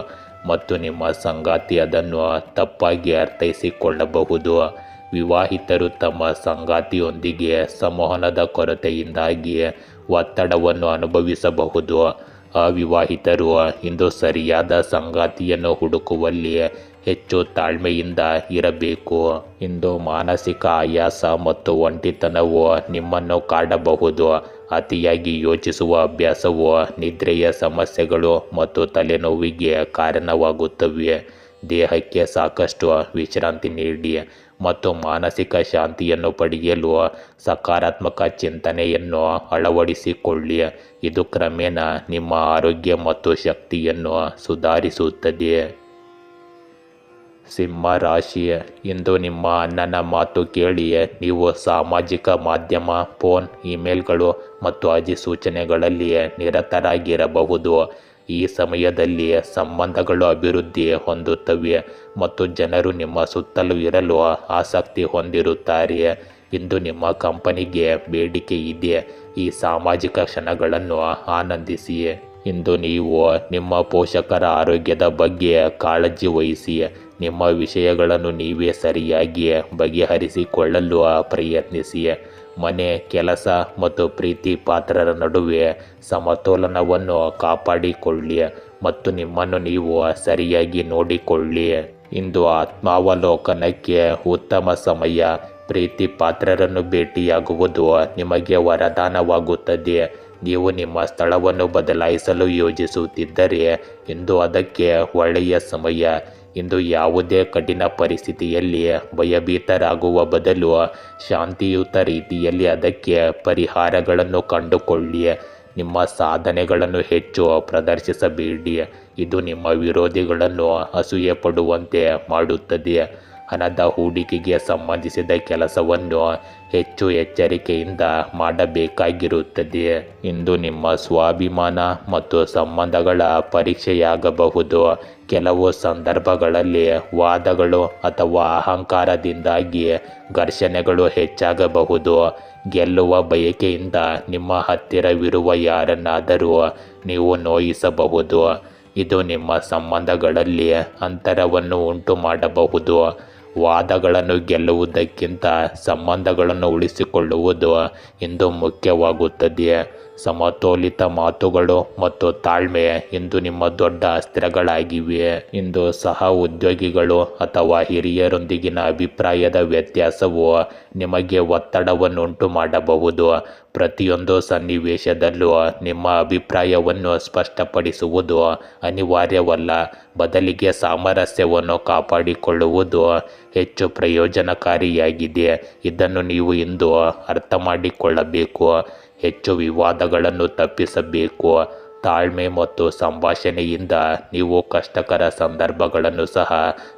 ಮತ್ತು ನಿಮ್ಮ ಸಂಗಾತಿ ಅದನ್ನು ತಪ್ಪಾಗಿ ಅರ್ಥೈಸಿಕೊಳ್ಳಬಹುದು. ವಿವಾಹಿತರು ತಮ್ಮ ಸಂಗಾತಿಯೊಂದಿಗೆ ಸಂವಹನದ ಕೊರತೆಯಿಂದಾಗಿ ಒತ್ತಡವನ್ನು ಅನುಭವಿಸಬಹುದು. ಅವಿವಾಹಿತರು ಇಂದು ಸರಿಯಾದ ಸಂಗಾತಿಯನ್ನು ಹುಡುಕುವಲ್ಲಿ ಹೆಚ್ಚು ತಾಳ್ಮೆಯಿಂದ ಇರಬೇಕು. ಇಂದು ಮಾನಸಿಕ ಆಯಾಸ ಮತ್ತು ಒಂಟಿತನವು ನಿಮ್ಮನ್ನು ಕಾಡಬಹುದು. ಅತಿಯಾಗಿ ಯೋಚಿಸುವ ಅಭ್ಯಾಸವು ನಿದ್ರೆಯ ಸಮಸ್ಯೆಗಳು ಮತ್ತು ತಲೆನೋವಿಗೆ ಕಾರಣವಾಗುತ್ತವೆ. ದೇಹಕ್ಕೆ ಸಾಕಷ್ಟು ವಿಶ್ರಾಂತಿ ನೀಡಿ ಮತ್ತು ಮಾನಸಿಕ ಶಾಂತಿಯನ್ನು ಪಡೆಯಲು ಸಕಾರಾತ್ಮಕ ಚಿಂತನೆಯನ್ನು ಅಳವಡಿಸಿಕೊಳ್ಳಿ. ಇದು ಕ್ರಮೇಣ ನಿಮ್ಮ ಆರೋಗ್ಯ ಮತ್ತು ಶಕ್ತಿಯನ್ನು ಸುಧಾರಿಸುತ್ತದೆ. ಸಿಂಹ ರಾಶಿ, ಇಂದು ನಿಮ್ಮ ಅಣ್ಣನ ಮಾತು ಕೇಳಿ ನೀವು ಸಾಮಾಜಿಕ ಮಾಧ್ಯಮ, ಫೋನ್, ಇಮೇಲ್ಗಳು ಮತ್ತು ಅಧಿಸೂಚನೆಗಳಲ್ಲಿ ನಿರತರಾಗಿರಬಹುದು. ಈ ಸಮಯದಲ್ಲಿ ಸಂಬಂಧಗಳು ಅಭಿವೃದ್ಧಿ ಹೊಂದುತ್ತವೆ ಮತ್ತು ಜನರು ನಿಮ್ಮ ಸುತ್ತಲೂ ಇರಲು ಆಸಕ್ತಿ ಹೊಂದಿರುತ್ತಾರೆ. ಇಂದು ನಿಮ್ಮ ಕಂಪನಿಗೆ ಬೇಡಿಕೆ ಇದೆ. ಈ ಸಾಮಾಜಿಕ ಕ್ಷಣಗಳನ್ನು ಆನಂದಿಸಿ. ಇಂದು ನೀವು ನಿಮ್ಮ ಪೋಷಕರ ಆರೋಗ್ಯದ ಬಗ್ಗೆ ಕಾಳಜಿ ವಹಿಸಿ. ನಿಮ್ಮ ವಿಷಯಗಳನ್ನು ನೀವೇ ಸರಿಯಾಗಿ ಬಗೆಹರಿಸಿಕೊಳ್ಳಲು ಪ್ರಯತ್ನಿಸಿ. ಮನೆ, ಕೆಲಸ ಮತ್ತು ಪ್ರೀತಿ ಪಾತ್ರರ ನಡುವೆ ಸಮತೋಲನವನ್ನು ಕಾಪಾಡಿಕೊಳ್ಳಿ ಮತ್ತು ನಿಮ್ಮನ್ನು ನೀವು ಸರಿಯಾಗಿ ನೋಡಿಕೊಳ್ಳಿ. ಇಂದು ಆತ್ಮಾವಲೋಕನಕ್ಕೆ ಉತ್ತಮ ಸಮಯ. ಪ್ರೀತಿ ಪಾತ್ರರನ್ನು ಭೇಟಿಯಾಗುವುದು ನಿಮಗೆ ವರದಾನವಾಗುತ್ತದೆ. ನೀವು ನಿಮ್ಮ ಸ್ಥಳವನ್ನು ಬದಲಾಯಿಸಲು ಯೋಜಿಸುತ್ತಿದ್ದರೆ ಇಂದು ಅದಕ್ಕೆ ಒಳ್ಳೆಯ ಸಮಯ. ಇಂದು ಯಾವುದೇ ಕಠಿಣ ಪರಿಸ್ಥಿತಿಯಲ್ಲಿ ಭಯಭೀತರಾಗುವ ಬದಲು ಶಾಂತಿಯುತ ರೀತಿಯಲ್ಲಿ ಅದಕ್ಕೆ ಪರಿಹಾರಗಳನ್ನು ಕಂಡುಕೊಳ್ಳಿ. ನಿಮ್ಮ ಸಾಧನೆಗಳನ್ನು ಹೆಚ್ಚು ಪ್ರದರ್ಶಿಸಬೇಡಿ. ಇದು ನಿಮ್ಮ ವಿರೋಧಿಗಳನ್ನು ಅಸೂಯೆ ಪಡುವಂತೆ ಮಾಡುತ್ತದೆ. ಹಣದ ಹೂಡಿಕೆಗೆ ಸಂಬಂಧಿಸಿದ ಕೆಲಸವನ್ನು ಹೆಚ್ಚು ಎಚ್ಚರಿಕೆಯಿಂದ ಮಾಡಬೇಕಾಗಿರುತ್ತದೆ. ಇಂದು ನಿಮ್ಮ ಸ್ವಾಭಿಮಾನ ಮತ್ತು ಸಂಬಂಧಗಳ ಪರೀಕ್ಷೆಯಾಗಬಹುದು. ಕೆಲವು ಸಂದರ್ಭಗಳಲ್ಲಿ ವಾದಗಳು ಅಥವಾ ಅಹಂಕಾರದಿಂದಾಗಿ ಘರ್ಷಣೆಗಳು ಹೆಚ್ಚಾಗಬಹುದು. ಗೆಲ್ಲುವ ಬಯಕೆಯಿಂದ ನಿಮ್ಮ ಹತ್ತಿರವಿರುವ ಯಾರನ್ನಾದರೂ ನೀವು ನೋಯಿಸಬಹುದು. ಇದು ನಿಮ್ಮ ಸಂಬಂಧಗಳಲ್ಲಿ ಅಂತರವನ್ನು ಉಂಟು ಮಾಡಬಹುದು. ವಾದಗಳನ್ನು ಗೆಲ್ಲುವುದಕ್ಕಿಂತ ಸಂಬಂಧಗಳನ್ನು ಉಳಿಸಿಕೊಳ್ಳುವುದು ಇಂದು ಮುಖ್ಯವಾಗುತ್ತದೆ. ಸಮತೋಲಿತ ಮಾತುಗಳು ಮತ್ತು ತಾಳ್ಮೆ ಇಂದು ನಿಮ್ಮ ದೊಡ್ಡ ಅಸ್ತ್ರಗಳಾಗಿವೆ. ಇಂದು ಸಹ ಉದ್ಯೋಗಿಗಳು ಅಥವಾ ಹಿರಿಯರೊಂದಿಗಿನ ಅಭಿಪ್ರಾಯದ ವ್ಯತ್ಯಾಸವು ನಿಮಗೆ ಒತ್ತಡವನ್ನುಂಟು ಮಾಡಬಹುದು. ಪ್ರತಿಯೊಂದು ಸನ್ನಿವೇಶದಲ್ಲೂ ನಿಮ್ಮ ಅಭಿಪ್ರಾಯವನ್ನು ಸ್ಪಷ್ಟಪಡಿಸುವುದು ಅನಿವಾರ್ಯವಲ್ಲ. ಬದಲಿಗೆ ಸಾಮರಸ್ಯವನ್ನು ಕಾಪಾಡಿಕೊಳ್ಳುವುದು ಹೆಚ್ಚು ಪ್ರಯೋಜನಕಾರಿಯಾಗಿದೆ. ಇದನ್ನು ನೀವು ಇಂದು ಅರ್ಥ ಮಾಡಿಕೊಳ್ಳಬೇಕು. ಹೆಚ್ಚು ವಿವಾದಗಳನ್ನು ತಪ್ಪಿಸಬೇಕು. ತಾಳ್ಮೆ ಮತ್ತು ಸಂಭಾಷಣೆಯಿಂದ ನೀವು ಕಷ್ಟಕರ ಸಂದರ್ಭಗಳನ್ನು ಸಹ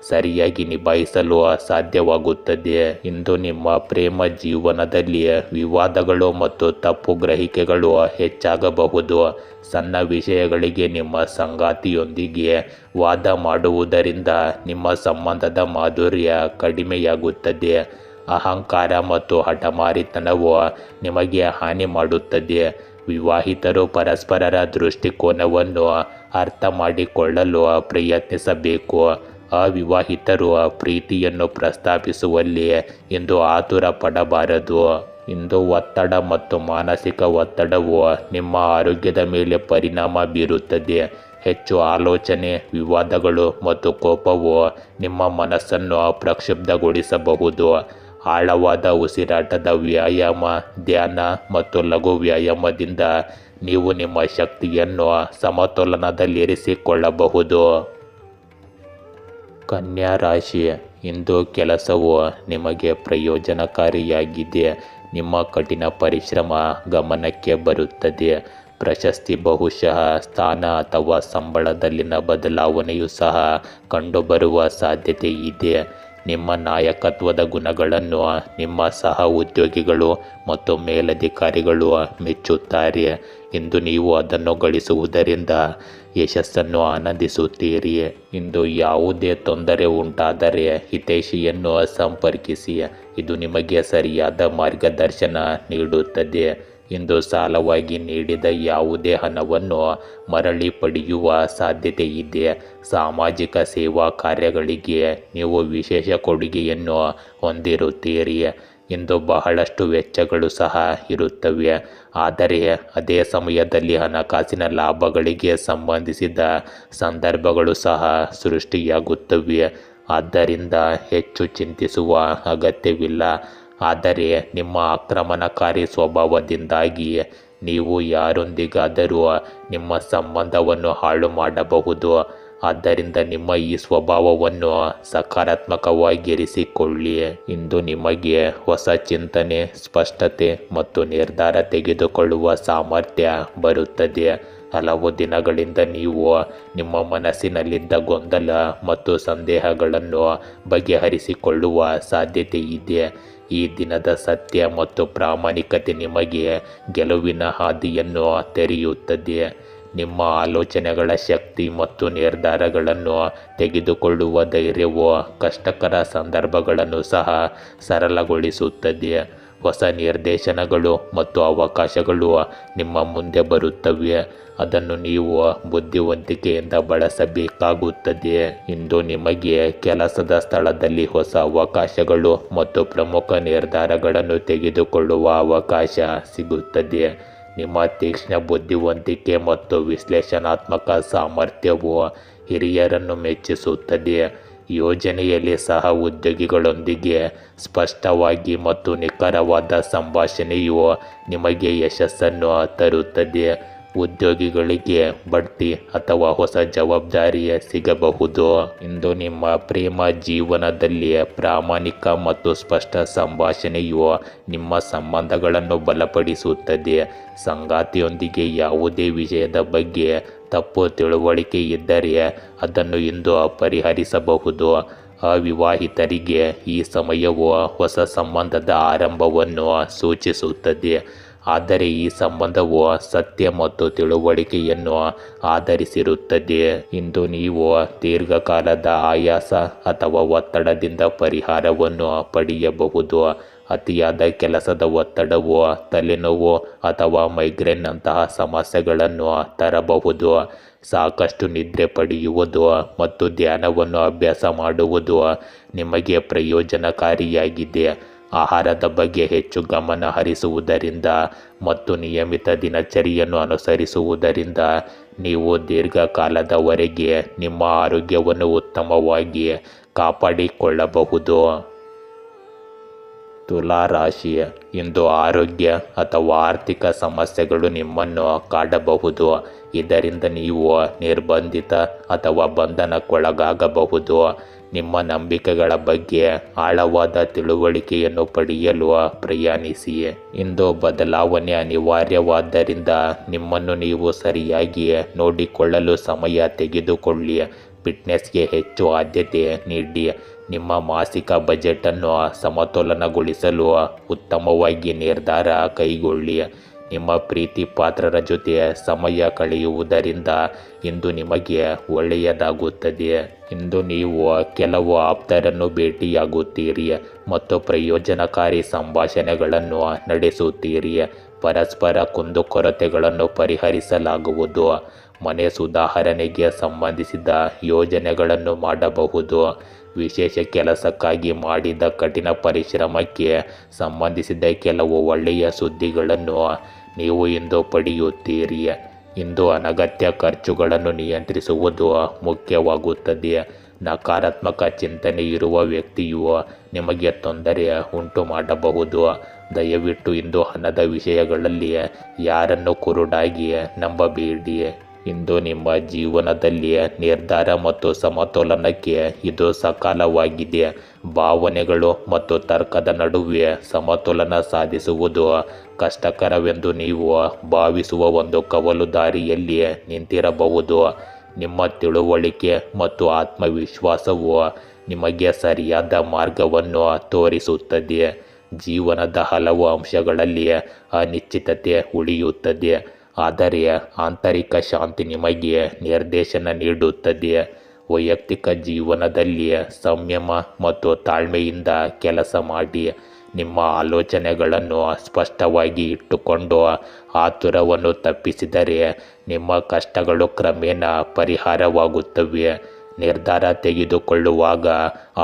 ಸರಿಯಾಗಿ ನಿಭಾಯಿಸಲು ಸಾಧ್ಯವಾಗುತ್ತದೆ. ಇಂದು ನಿಮ್ಮ ಪ್ರೇಮ ಜೀವನದಲ್ಲಿ ವಿವಾದಗಳು ಮತ್ತು ತಪ್ಪು ಗ್ರಹಿಕೆಗಳು ಹೆಚ್ಚಾಗಬಹುದು. ಸಣ್ಣ ವಿಷಯಗಳಿಗೆ ನಿಮ್ಮ ಸಂಗಾತಿಯೊಂದಿಗೆ ವಾದ ಮಾಡುವುದರಿಂದ ನಿಮ್ಮ ಸಂಬಂಧದ ಮಾಧುರ್ಯ ಕಡಿಮೆಯಾಗುತ್ತದೆ. ಅಹಂಕಾರ ಮತ್ತು ಹಠಮಾರಿತನವು ನಿಮಗೆ ಹಾನಿ ಮಾಡುತ್ತದೆ. ವಿವಾಹಿತರು ಪರಸ್ಪರರ ದೃಷ್ಟಿಕೋನವನ್ನು ಅರ್ಥ ಮಾಡಿಕೊಳ್ಳಲು ಪ್ರಯತ್ನಿಸಬೇಕು. ಅವಿವಾಹಿತರು ಪ್ರೀತಿಯನ್ನು ಪ್ರಸ್ತಾಪಿಸುವಲ್ಲಿ ಇಂದು ಆತುರ ಪಡಬಾರದು. ಇಂದು ಒತ್ತಡ ಮತ್ತು ಮಾನಸಿಕ ಒತ್ತಡವು ನಿಮ್ಮ ಆರೋಗ್ಯದ ಮೇಲೆ ಪರಿಣಾಮ ಬೀರುತ್ತದೆ. ಹೆಚ್ಚು ಆಲೋಚನೆ, ವಿವಾದಗಳು ಮತ್ತು ಕೋಪವು ನಿಮ್ಮ ಮನಸ್ಸನ್ನು ಪ್ರಕ್ಷುಬ್ಧಗೊಳಿಸಬಹುದು. ಆಳವಾದ ಉಸಿರಾಟದ ವ್ಯಾಯಾಮ, ಧ್ಯಾನ ಮತ್ತು ಲಘು ವ್ಯಾಯಾಮದಿಂದ ನೀವು ನಿಮ್ಮ ಶಕ್ತಿಯನ್ನು ಸಮತೋಲನದಲ್ಲಿರಿಸಿಕೊಳ್ಳಬಹುದು. ಕನ್ಯಾ ರಾಶಿ, ಇಂದು ಕೆಲಸವು ನಿಮಗೆ ಪ್ರಯೋಜನಕಾರಿಯಾಗಿದೆ. ನಿಮ್ಮ ಕಠಿಣ ಪರಿಶ್ರಮ ಗಮನಕ್ಕೆ ಬರುತ್ತದೆ ಪ್ರಶಸ್ತಿ, ಬಹುಶಃ ಸ್ಥಾನ ಅಥವಾ ಸಂಬಳದಲ್ಲಿನ ಬದಲಾವಣೆಯೂ ಸಹ ಕಂಡುಬರುವ ಸಾಧ್ಯತೆ ಇದೆ. ನಿಮ್ಮ ನಾಯಕತ್ವದ ಗುಣಗಳನ್ನು ನಿಮ್ಮ ಸಹ ಉದ್ಯೋಗಿಗಳು ಮತ್ತು ಮೇಲಧಿಕಾರಿಗಳು ಮೆಚ್ಚುತ್ತಾರೆ. ಇಂದು ನೀವು ಅದನ್ನು ಗಳಿಸುವುದರಿಂದ ಯಶಸ್ಸನ್ನು ಆನಂದಿಸುತ್ತೀರಿ. ಇಂದು ಯಾವುದೇ ತೊಂದರೆ ಉಂಟಾದರೆ ಹಿತೈಷಿಯನ್ನು ಸಂಪರ್ಕಿಸಿ, ಇದು ನಿಮಗೆ ಸರಿಯಾದ ಮಾರ್ಗದರ್ಶನ ನೀಡುತ್ತದೆ. ಇಂದು ಸಾಲವಾಗಿ ನೀಡಿದ ಯಾವುದೇ ಹಣವನ್ನು ಮರಳಿ ಪಡೆಯುವ ಸಾಧ್ಯತೆ ಇದೆ. ಸಾಮಾಜಿಕ ಸೇವಾ ಕಾರ್ಯಗಳಿಗೆ ನೀವು ವಿಶೇಷ ಕೊಡುಗೆಯನ್ನು ಹೊಂದಿರುತ್ತೀರಿ. ಇಂದು ಬಹಳಷ್ಟು ವೆಚ್ಚಗಳು ಸಹ ಇರುತ್ತವೆ, ಆದರೆ ಅದೇ ಸಮಯದಲ್ಲಿ ಹಣಕಾಸಿನ ಲಾಭಗಳಿಗೆ ಸಂಬಂಧಿಸಿದ ಸಂದರ್ಭಗಳು ಸಹ ಸೃಷ್ಟಿಯಾಗುತ್ತವೆ. ಆದ್ದರಿಂದ ಹೆಚ್ಚು ಚಿಂತಿಸುವ ಅಗತ್ಯವಿಲ್ಲ. ಆದರೆ ನಿಮ್ಮ ಆಕ್ರಮಣಕಾರಿ ಸ್ವಭಾವದಿಂದಾಗಿ ನೀವು ಯಾರೊಂದಿಗಾದರೂ ನಿಮ್ಮ ಸಂಬಂಧವನ್ನು ಹಾಳು ಮಾಡಬಹುದು. ಆದ್ದರಿಂದ ನಿಮ್ಮ ಈ ಸ್ವಭಾವವನ್ನು ಸಕಾರಾತ್ಮಕವಾಗಿರಿಸಿಕೊಳ್ಳಿ. ಇಂದು ನಿಮಗೆ ಹೊಸ ಚಿಂತನೆ, ಸ್ಪಷ್ಟತೆ ಮತ್ತು ನಿರ್ಧಾರ ತೆಗೆದುಕೊಳ್ಳುವ ಸಾಮರ್ಥ್ಯ ಬರುತ್ತದೆ. ಹಲವು ದಿನಗಳಿಂದ ನೀವು ನಿಮ್ಮ ಮನಸ್ಸಿನಲ್ಲಿದ್ದ ಗೊಂದಲ ಮತ್ತು ಸಂದೇಹಗಳನ್ನು ಬಗೆಹರಿಸಿಕೊಳ್ಳುವ ಸಾಧ್ಯತೆ ಇದೆ. ಈ ದಿನದ ಸತ್ಯ ಮತ್ತು ಪ್ರಾಮಾಣಿಕತೆ ನಿಮಗೆ ಗೆಲುವಿನ ಹಾದಿಯನ್ನು ತೆರೆಯುತ್ತದೆ. ನಿಮ್ಮ ಆಲೋಚನೆಗಳ ಶಕ್ತಿ ಮತ್ತು ನಿರ್ಧಾರಗಳನ್ನು ತೆಗೆದುಕೊಳ್ಳುವ ಧೈರ್ಯವು ಕಷ್ಟಕರ ಸಂದರ್ಭಗಳನ್ನು ಸಹ ಸರಳಗೊಳಿಸುತ್ತದೆ. ಹೊಸ ನಿರ್ದೇಶನಗಳು ಮತ್ತು ಅವಕಾಶಗಳು ನಿಮ್ಮ ಮುಂದೆ ಬರುತ್ತವೆ. ಅದನ್ನು ನೀವು ಬುದ್ಧಿವಂತಿಕೆಯಿಂದ ಬಳಸಬೇಕಾಗುತ್ತದೆ. ಇಂದು ನಿಮಗೆ ಕೆಲಸದ ಸ್ಥಳದಲ್ಲಿ ಹೊಸ ಅವಕಾಶಗಳು ಮತ್ತು ಪ್ರಮುಖ ನಿರ್ಧಾರಗಳನ್ನು ತೆಗೆದುಕೊಳ್ಳುವ ಅವಕಾಶ ಸಿಗುತ್ತದೆ. ನಿಮ್ಮ ತೀಕ್ಷ್ಣ ಬುದ್ಧಿವಂತಿಕೆ ಮತ್ತು ವಿಶ್ಲೇಷಣಾತ್ಮಕ ಸಾಮರ್ಥ್ಯವು ಹಿರಿಯರನ್ನು ಮೆಚ್ಚಿಸುತ್ತದೆ. ಯೋಜನೆಯಲ್ಲಿ ಸಹ ಉದ್ಯೋಗಿಗಳೊಂದಿಗೆ ಸ್ಪಷ್ಟವಾಗಿ ಮತ್ತು ನಿಖರವಾದ ಸಂಭಾಷಣೆಯು ನಿಮಗೆ ಯಶಸ್ಸನ್ನು ತರುತ್ತದೆ. ಉದ್ಯೋಗಿಗಳಿಗೆ ಬಡ್ತಿ ಅಥವಾ ಹೊಸ ಜವಾಬ್ದಾರಿ ಸಿಗಬಹುದು. ಇಂದು ನಿಮ್ಮ ಪ್ರೇಮ ಜೀವನದಲ್ಲಿ ಪ್ರಾಮಾಣಿಕ ಮತ್ತು ಸ್ಪಷ್ಟ ಸಂಭಾಷಣೆಯು ನಿಮ್ಮ ಸಂಬಂಧಗಳನ್ನು ಬಲಪಡಿಸುತ್ತದೆ. ಸಂಗಾತಿಯೊಂದಿಗೆ ಯಾವುದೇ ವಿಷಯದ ಬಗ್ಗೆ ತಪ್ಪು ತಿಳುವಳಿಕೆ ಇದ್ದರೆ ಅದನ್ನು ಇಂದು ಪರಿಹರಿಸಬಹುದು. ಅವಿವಾಹಿತರಿಗೆ ಈ ಸಮಯವು ಹೊಸ ಸಂಬಂಧದ ಆರಂಭವನ್ನು ಸೂಚಿಸುತ್ತದೆ, ಆದರೆ ಈ ಸಂಬಂಧವು ಸತ್ಯ ಮತ್ತು ತಿಳುವಳಿಕೆಯನ್ನು ಆಧರಿಸಿರುತ್ತದೆ. ಇಂದು ನೀವು ದೀರ್ಘಕಾಲದ ಆಯಾಸ ಅಥವಾ ಒತ್ತಡದಿಂದ ಪರಿಹಾರವನ್ನು ಪಡೆಯಬಹುದು. ಅತಿಯಾದ ಕೆಲಸದ ಒತ್ತಡವು ತಲೆನೋವು ಅಥವಾ ಮೈಗ್ರೇನ್ನಂತಹ ಸಮಸ್ಯೆಗಳನ್ನು ತರಬಹುದು. ಸಾಕಷ್ಟು ನಿದ್ರೆ ಪಡೆಯುವುದು ಮತ್ತು ಧ್ಯಾನವನ್ನು ಅಭ್ಯಾಸ ಮಾಡುವುದು ನಿಮಗೆ ಪ್ರಯೋಜನಕಾರಿಯಾಗಿದೆ. ಆಹಾರದ ಬಗ್ಗೆ ಹೆಚ್ಚು ಗಮನ ಹರಿಸುವುದರಿಂದ ಮತ್ತು ನಿಯಮಿತ ದಿನಚರಿಯನ್ನು ಅನುಸರಿಸುವುದರಿಂದ ನೀವು ದೀರ್ಘಕಾಲದವರೆಗೆ ನಿಮ್ಮ ಆರೋಗ್ಯವನ್ನು ಉತ್ತಮವಾಗಿ ಕಾಪಾಡಿಕೊಳ್ಳಬಹುದು. ತುಲಾ ರಾಶಿ, ಇಂದು ಆರೋಗ್ಯ ಅಥವಾ ಆರ್ಥಿಕ ಸಮಸ್ಯೆಗಳು ನಿಮ್ಮನ್ನು ಕಾಡಬಹುದು. ಇದರಿಂದ ನೀವು ನಿರ್ಬಂಧಿತ ಅಥವಾ ಬಂಧನಕ್ಕೊಳಗಾಗಬಹುದು. ನಿಮ್ಮ ನಂಬಿಕೆಗಳ ಬಗ್ಗೆ ಆಳವಾದ ತಿಳುವಳಿಕೆಯನ್ನು ಪಡೆಯಲು ಪ್ರಯಾಣಿಸಿ. ಇಂದು ಬದಲಾವಣೆ ಅನಿವಾರ್ಯವಾದ್ದರಿಂದ ನಿಮ್ಮನ್ನು ನೀವು ಸರಿಯಾಗಿ ನೋಡಿಕೊಳ್ಳಲು ಸಮಯ ತೆಗೆದುಕೊಳ್ಳಿ. ಫಿಟ್ನೆಸ್ಗೆ ಹೆಚ್ಚು ಆದ್ಯತೆ ನೀಡಿ. ನಿಮ್ಮ ಮಾಸಿಕ ಬಜೆಟನ್ನು ಸಮತೋಲನಗೊಳಿಸಲು ಉತ್ತಮವಾಗಿ ನಿರ್ಧಾರ ಕೈಗೊಳ್ಳಿ. ನಿಮ್ಮ ಪ್ರೀತಿ ಪಾತ್ರರ ಜೊತೆ ಸಮಯ ಕಳೆಯುವುದರಿಂದ ಇಂದು ನಿಮಗೆ ಒಳ್ಳೆಯದಾಗುತ್ತದೆ. ಇಂದು ನೀವು ಕೆಲವು ಆಪ್ತರನ್ನು ಭೇಟಿಯಾಗುತ್ತೀರಿ ಮತ್ತು ಪ್ರಯೋಜನಕಾರಿ ಸಂಭಾಷಣೆಗಳನ್ನು ನಡೆಸುತ್ತೀರಿ. ಪರಸ್ಪರ ಕುಂದುಕೊರತೆಗಳನ್ನು ಪರಿಹರಿಸಲಾಗುವುದು. ಮನೆ ಸುಧಾರಣೆಗೆ ಸಂಬಂಧಿಸಿದ ಯೋಜನೆಗಳನ್ನು ಮಾಡಬಹುದು. ವಿಶೇಷ ಕೆಲಸಕ್ಕಾಗಿ ಮಾಡಿದ ಕಠಿಣ ಪರಿಶ್ರಮಕ್ಕೆ ಸಂಬಂಧಿಸಿದ ಕೆಲವು ಒಳ್ಳೆಯ ಸುದ್ದಿಗಳನ್ನು ನೀವು ಇಂದು ಪಡೆಯುತ್ತೀರಿ. ಇಂದು ಅನಗತ್ಯ ಖರ್ಚುಗಳನ್ನು ನಿಯಂತ್ರಿಸುವುದು ಮುಖ್ಯವಾಗುತ್ತದೆ. ನಕಾರಾತ್ಮಕ ಚಿಂತನೆ ಇರುವ ವ್ಯಕ್ತಿಯು ನಿಮಗೆ ತೊಂದರೆ ಉಂಟು ಮಾಡಬಹುದು. ದಯವಿಟ್ಟು ಇಂದು ಹಣದ ವಿಷಯಗಳಲ್ಲಿ ಯಾರನ್ನು ಕುರುಡಾಗಿ ನಂಬಬೇಡಿ. ಇಂದು ನಿಮ್ಮ ಜೀವನದಲ್ಲಿ ನಿರ್ಧಾರ ಮತ್ತು ಸಮತೋಲನಕ್ಕೆ ಇದು ಸಕಾಲವಾಗಿದೆ. ಭಾವನೆಗಳು ಮತ್ತು ತರ್ಕದ ನಡುವೆ ಸಮತೋಲನ ಸಾಧಿಸುವುದು ಕಷ್ಟಕರವೆಂದು ನೀವು ಭಾವಿಸುವ ಒಂದು ಕವಲು ದಾರಿಯಲ್ಲಿ ನಿಂತಿರಬಹುದು. ನಿಮ್ಮ ತಿಳುವಳಿಕೆ ಮತ್ತು ಆತ್ಮವಿಶ್ವಾಸವು ನಿಮಗೆ ಸರಿಯಾದ ಮಾರ್ಗವನ್ನು ತೋರಿಸುತ್ತದೆ. ಜೀವನದ ಹಲವು ಅಂಶಗಳಲ್ಲಿ ಅನಿಶ್ಚಿತತೆ ಉಳಿಯುತ್ತದೆ, ಆದರೆ ಆಂತರಿಕ ಶಾಂತಿ ನಿಮಗೆ ನಿರ್ದೇಶನ ನೀಡುತ್ತದೆ. ವೈಯಕ್ತಿಕ ಜೀವನದಲ್ಲಿ ಸಂಯಮ ಮತ್ತು ತಾಳ್ಮೆಯಿಂದ ಕೆಲಸ ಮಾಡಿ. ನಿಮ್ಮ ಆಲೋಚನೆಗಳನ್ನು ಸ್ಪಷ್ಟವಾಗಿ ಇಟ್ಟುಕೊಂಡು ಆತುರವನ್ನು ತಪ್ಪಿಸಿದರೆ ನಿಮ್ಮ ಕಷ್ಟಗಳು ಕ್ರಮೇಣ ಪರಿಹಾರವಾಗುತ್ತವೆ. ನಿರ್ಧಾರ ತೆಗೆದುಕೊಳ್ಳುವಾಗ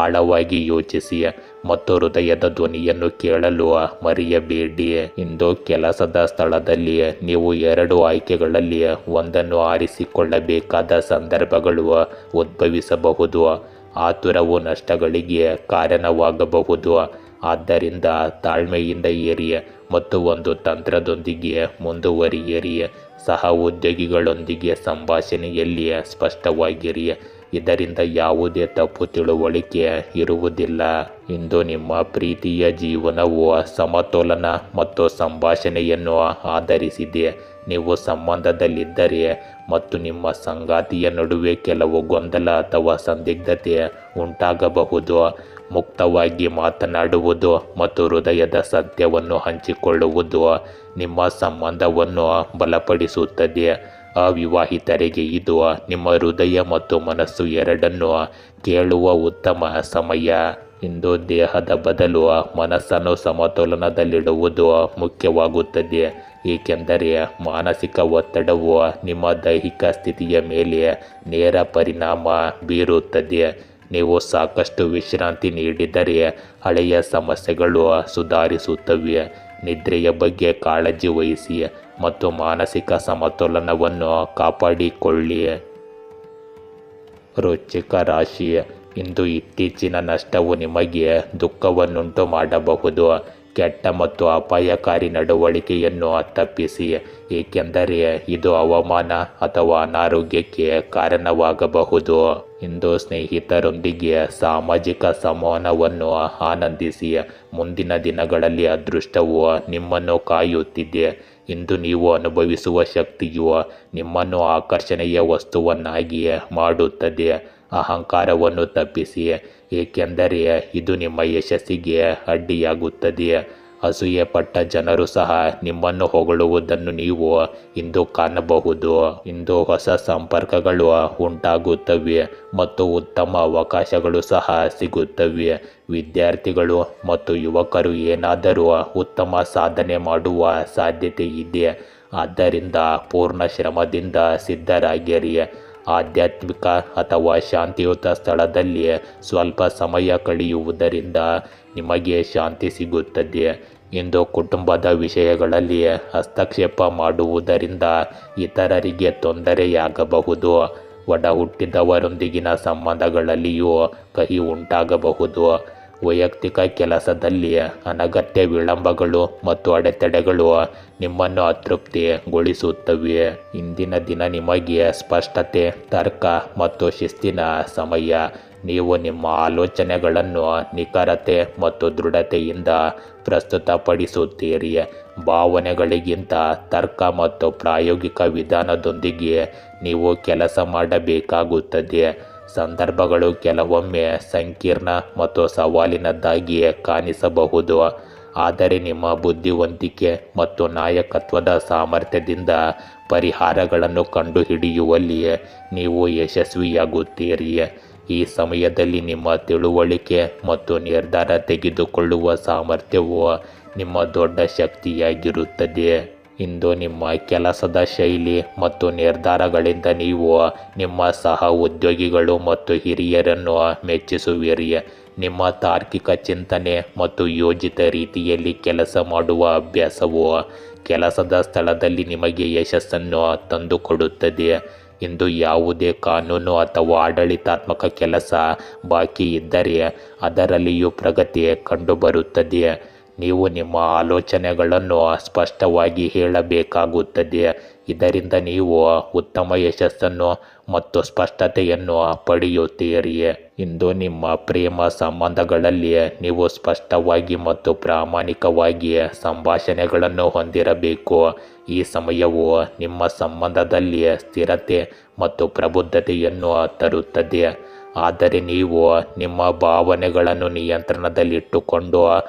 ಆಳವಾಗಿ ಯೋಚಿಸಿ ಮತ್ತು ಹೃದಯದ ಧ್ವನಿಯನ್ನು ಕೇಳಲು ಮರೆಯಬೇಡಿ. ಇಂದು ಕೆಲಸದ ಸ್ಥಳದಲ್ಲಿ ನೀವು 2 ಆಯ್ಕೆಗಳಲ್ಲಿ ಒಂದನ್ನು ಆರಿಸಿಕೊಳ್ಳಬೇಕಾದ ಸಂದರ್ಭಗಳು ಉದ್ಭವಿಸಬಹುದು. ಆತುರವು ನಷ್ಟಗಳಿಗೆ ಕಾರಣವಾಗಬಹುದು, ಆದ್ದರಿಂದ ತಾಳ್ಮೆಯಿಂದ ಇರಿ ಮತ್ತು ಒಂದು ತಂತ್ರದೊಂದಿಗೆ ಮುಂದುವರಿಯಿರಿ. ಸಹ ಉದ್ಯೋಗಿಗಳೊಂದಿಗೆ ಸಂಭಾಷಣೆಯಲ್ಲಿ ಸ್ಪಷ್ಟವಾಗಿರಿ, ಇದರಿಂದ ಯಾವುದೇ ತಪ್ಪು ತಿಳುವಳಿಕೆ ಇರುವುದಿಲ್ಲ. ಇಂದು ನಿಮ್ಮ ಪ್ರೀತಿಯ ಜೀವನವು ಸಮತೋಲನ ಮತ್ತು ಸಂಭಾಷಣೆಯನ್ನು ಆಧರಿಸಿದೆ. ನೀವು ಸಂಬಂಧದಲ್ಲಿದ್ದರೆ ಮತ್ತು ನಿಮ್ಮ ಸಂಗಾತಿಯ ನಡುವೆ ಕೆಲವು ಗೊಂದಲ ಅಥವಾ ಸಂದಿಗ್ಧತೆ ಉಂಟಾಗಬಹುದು. ಮುಕ್ತವಾಗಿ ಮಾತನಾಡುವುದು ಮತ್ತು ಹೃದಯದ ಸತ್ಯವನ್ನು ಹಂಚಿಕೊಳ್ಳುವುದು ನಿಮ್ಮ ಸಂಬಂಧವನ್ನು ಬಲಪಡಿಸುತ್ತದೆ. ಅವಿವಾಹಿತರಿಗೆ ಇದು ನಿಮ್ಮ ಹೃದಯ ಮತ್ತು ಮನಸ್ಸು ಎರಡನ್ನೂ ಕೇಳುವ ಉತ್ತಮ ಸಮಯ. ಇಂದು ದೇಹದ ಬದಲು ಮನಸ್ಸನ್ನು ಸಮತೋಲನದಲ್ಲಿಡುವುದು ಮುಖ್ಯವಾಗುತ್ತದೆ, ಏಕೆಂದರೆ ಮಾನಸಿಕ ಒತ್ತಡವು ನಿಮ್ಮ ದೈಹಿಕ ಸ್ಥಿತಿಯ ಮೇಲೆ ನೇರ ಪರಿಣಾಮ ಬೀರುತ್ತದೆ. ನೀವು ಸಾಕಷ್ಟು ವಿಶ್ರಾಂತಿ ನೀಡಿದರೆ ಹಳೆಯ ಸಮಸ್ಯೆಗಳು ಸುಧಾರಿಸುತ್ತವೆ. ನಿದ್ರೆಯ ಬಗ್ಗೆ ಕಾಳಜಿ ವಹಿಸಿ ಮತ್ತು ಮಾನಸಿಕ ಸಮತೋಲನವನ್ನು ಕಾಪಾಡಿಕೊಳ್ಳಿ. ವೃಶ್ಚಿಕ ರಾಶಿ, ಇಂದು ಇತ್ತೀಚಿನ ನಷ್ಟವು ನಿಮಗೆ ದುಃಖವನ್ನುಂಟು ಮಾಡಬಹುದು. ಕೆಟ್ಟ ಮತ್ತು ಅಪಾಯಕಾರಿ ನಡವಳಿಕೆಯನ್ನು ತಪ್ಪಿಸಿ, ಏಕೆಂದರೆ ಇದು ಅವಮಾನ ಅಥವಾ ಅನಾರೋಗ್ಯಕ್ಕೆ ಕಾರಣವಾಗಬಹುದು. ಇಂದು ಸ್ನೇಹಿತರೊಂದಿಗೆ ಸಾಮಾಜಿಕ ಸಂವಹನವನ್ನು ಆನಂದಿಸಿ. ಮುಂದಿನ ದಿನಗಳಲ್ಲಿ ಅದೃಷ್ಟವು ನಿಮ್ಮನ್ನು ಕಾಯುತ್ತಿದೆ. ಇಂದು ನೀವು ಅನುಭವಿಸುವ ಶಕ್ತಿಯು ನಿಮ್ಮನ್ನು ಆಕರ್ಷಣೆಯ ವಸ್ತುವನ್ನಾಗಿ ಮಾಡುತ್ತದೆ. ಅಹಂಕಾರವನ್ನು ತಪ್ಪಿಸಿ, ಏಕೆಂದರೆ ಇದು ನಿಮ್ಮ ಯಶಸ್ಸಿಗೆ ಅಡ್ಡಿಯಾಗುತ್ತದೆ. ಅಸೂಯೆ ಪಟ್ಟ ಜನರು ಸಹ ನಿಮ್ಮನ್ನು ಹೊಗಳುವುದನ್ನು ನೀವು ಇಂದು ಕಾಣಬಹುದು. ಇಂದು ಹೊಸ ಸಂಪರ್ಕಗಳು ಉಂಟಾಗುತ್ತವೆ ಮತ್ತು ಉತ್ತಮ ಅವಕಾಶಗಳು ಸಹ ಸಿಗುತ್ತವೆ. ವಿದ್ಯಾರ್ಥಿಗಳು ಮತ್ತು ಯುವಕರು ಏನಾದರೂ ಉತ್ತಮ ಸಾಧನೆ ಮಾಡುವ ಸಾಧ್ಯತೆ ಇದೆ, ಆದ್ದರಿಂದ ಪೂರ್ಣ ಶ್ರಮದಿಂದ ಸಿದ್ಧರಾಗಿರಿ. ಆಧ್ಯಾತ್ಮಿಕ ಅಥವಾ ಶಾಂತಿಯುತ ಸ್ಥಳದಲ್ಲಿ ಸ್ವಲ್ಪ ಸಮಯ ಕಳೆಯುವುದರಿಂದ ನಿಮಗೆ ಶಾಂತಿ ಸಿಗುತ್ತದೆ. ಇಂದು ಕುಟುಂಬದ ವಿಷಯಗಳಲ್ಲಿ ಹಸ್ತಕ್ಷೇಪ ಮಾಡುವುದರಿಂದ ಇತರರಿಗೆ ತೊಂದರೆಯಾಗಬಹುದು. ಒಡ ಹುಟ್ಟಿದವರೊಂದಿಗಿನ ಸಂಬಂಧಗಳಲ್ಲಿಯೂ ಕಹಿ ಉಂಟಾಗಬಹುದು. ವೈಯಕ್ತಿಕ ಕೆಲಸದಲ್ಲಿ ಅನಗತ್ಯ ವಿಳಂಬಗಳು ಮತ್ತು ಅಡೆತಡೆಗಳು ನಿಮ್ಮನ್ನು ಅತೃಪ್ತಿಗೊಳಿಸುತ್ತವೆ. ಇಂದಿನ ದಿನ ನಿಮಗೆ ಸ್ಪಷ್ಟತೆ, ತರ್ಕ ಮತ್ತು ಶಿಸ್ತಿನ ಸಮಯ. ನೀವು ನಿಮ್ಮ ಆಲೋಚನೆಗಳನ್ನು ನಿಖರತೆ ಮತ್ತು ದೃಢತೆಯಿಂದ ಪ್ರಸ್ತುತಪಡಿಸುತ್ತೀರಿ. ಭಾವನೆಗಳಿಗಿಂತ ತರ್ಕ ಮತ್ತು ಪ್ರಾಯೋಗಿಕ ವಿಧಾನದೊಂದಿಗೆ ನೀವು ಕೆಲಸ ಮಾಡಬೇಕಾಗುತ್ತದೆ. ಸಂದರ್ಭಗಳು ಕೆಲವೊಮ್ಮೆ ಸಂಕೀರ್ಣ ಮತ್ತು ಸವಾಲಿನದ್ದಾಗಿ ಕಾಣಿಸಬಹುದು, ಆದರೆ ನಿಮ್ಮ ಬುದ್ಧಿವಂತಿಕೆ ಮತ್ತು ನಾಯಕತ್ವದ ಸಾಮರ್ಥ್ಯದಿಂದ ಪರಿಹಾರಗಳನ್ನು ಕಂಡುಹಿಡಿಯುವಲ್ಲಿ ನೀವು ಯಶಸ್ವಿಯಾಗುತ್ತೀರಿ. ಈ ಸಮಯದಲ್ಲಿ ನಿಮ್ಮ ತಿಳುವಳಿಕೆ ಮತ್ತು ನಿರ್ಧಾರ ತೆಗೆದುಕೊಳ್ಳುವ ಸಾಮರ್ಥ್ಯವು ನಿಮ್ಮ ದೊಡ್ಡ ಶಕ್ತಿಯಾಗಿರುತ್ತದೆ. ಇಂದು ನಿಮ್ಮ ಕೆಲಸದ ಶೈಲಿ ಮತ್ತು ನಿರ್ಧಾರಗಳಿಂದ ನೀವು ನಿಮ್ಮ ಸಹ ಉದ್ಯೋಗಿಗಳು ಮತ್ತು ಹಿರಿಯರನ್ನು ಮೆಚ್ಚಿಸುವಿರಿ. ನಿಮ್ಮ ತಾರ್ಕಿಕ ಚಿಂತನೆ ಮತ್ತು ಯೋಜಿತ ರೀತಿಯಲ್ಲಿ ಕೆಲಸ ಮಾಡುವ ಅಭ್ಯಾಸವು ಕೆಲಸದ ಸ್ಥಳದಲ್ಲಿ ನಿಮಗೆ ಯಶಸ್ಸನ್ನು ತಂದುಕೊಡುತ್ತದೆ. ಇಂದು ಯಾವುದೇ ಕಾನೂನು ಅಥವಾ ಆಡಳಿತಾತ್ಮಕ ಕೆಲಸ ಬಾಕಿ ಇದ್ದರೆ ಅದರಲ್ಲಿಯೂ ಪ್ರಗತಿ ಕಂಡುಬರುತ್ತದೆ. ನೀವು ನಿಮ್ಮ ಆಲೋಚನೆಗಳನ್ನು ಸ್ಪಷ್ಟವಾಗಿ ಹೇಳಬೇಕಾಗುತ್ತದೆ, ಇದರಿಂದ ನೀವು ಉತ್ತಮ ಯಶಸ್ಸನ್ನು ಮತ್ತು ಸ್ಪಷ್ಟತೆಯನ್ನು ಪಡೆಯುತ್ತೀರಿ. ಇಂದು ನಿಮ್ಮ ಪ್ರೇಮ ಸಂಬಂಧಗಳಲ್ಲಿ ನೀವು ಸ್ಪಷ್ಟವಾಗಿ ಮತ್ತು ಪ್ರಾಮಾಣಿಕವಾಗಿ ಸಂಭಾಷಣೆಗಳನ್ನು ಹೊಂದಿರಬೇಕು. ಈ ಸಮಯವು ನಿಮ್ಮ ಸಂಬಂಧದಲ್ಲಿ ಸ್ಥಿರತೆ ಮತ್ತು ಪ್ರಬುದ್ಧತೆಯನ್ನು ತರುತ್ತದೆ, ಆದರೆ ನೀವು ನಿಮ್ಮ ಭಾವನೆಗಳನ್ನು ನಿಯಂತ್ರಣದಲ್ಲಿಟ್ಟುಕೊಂಡು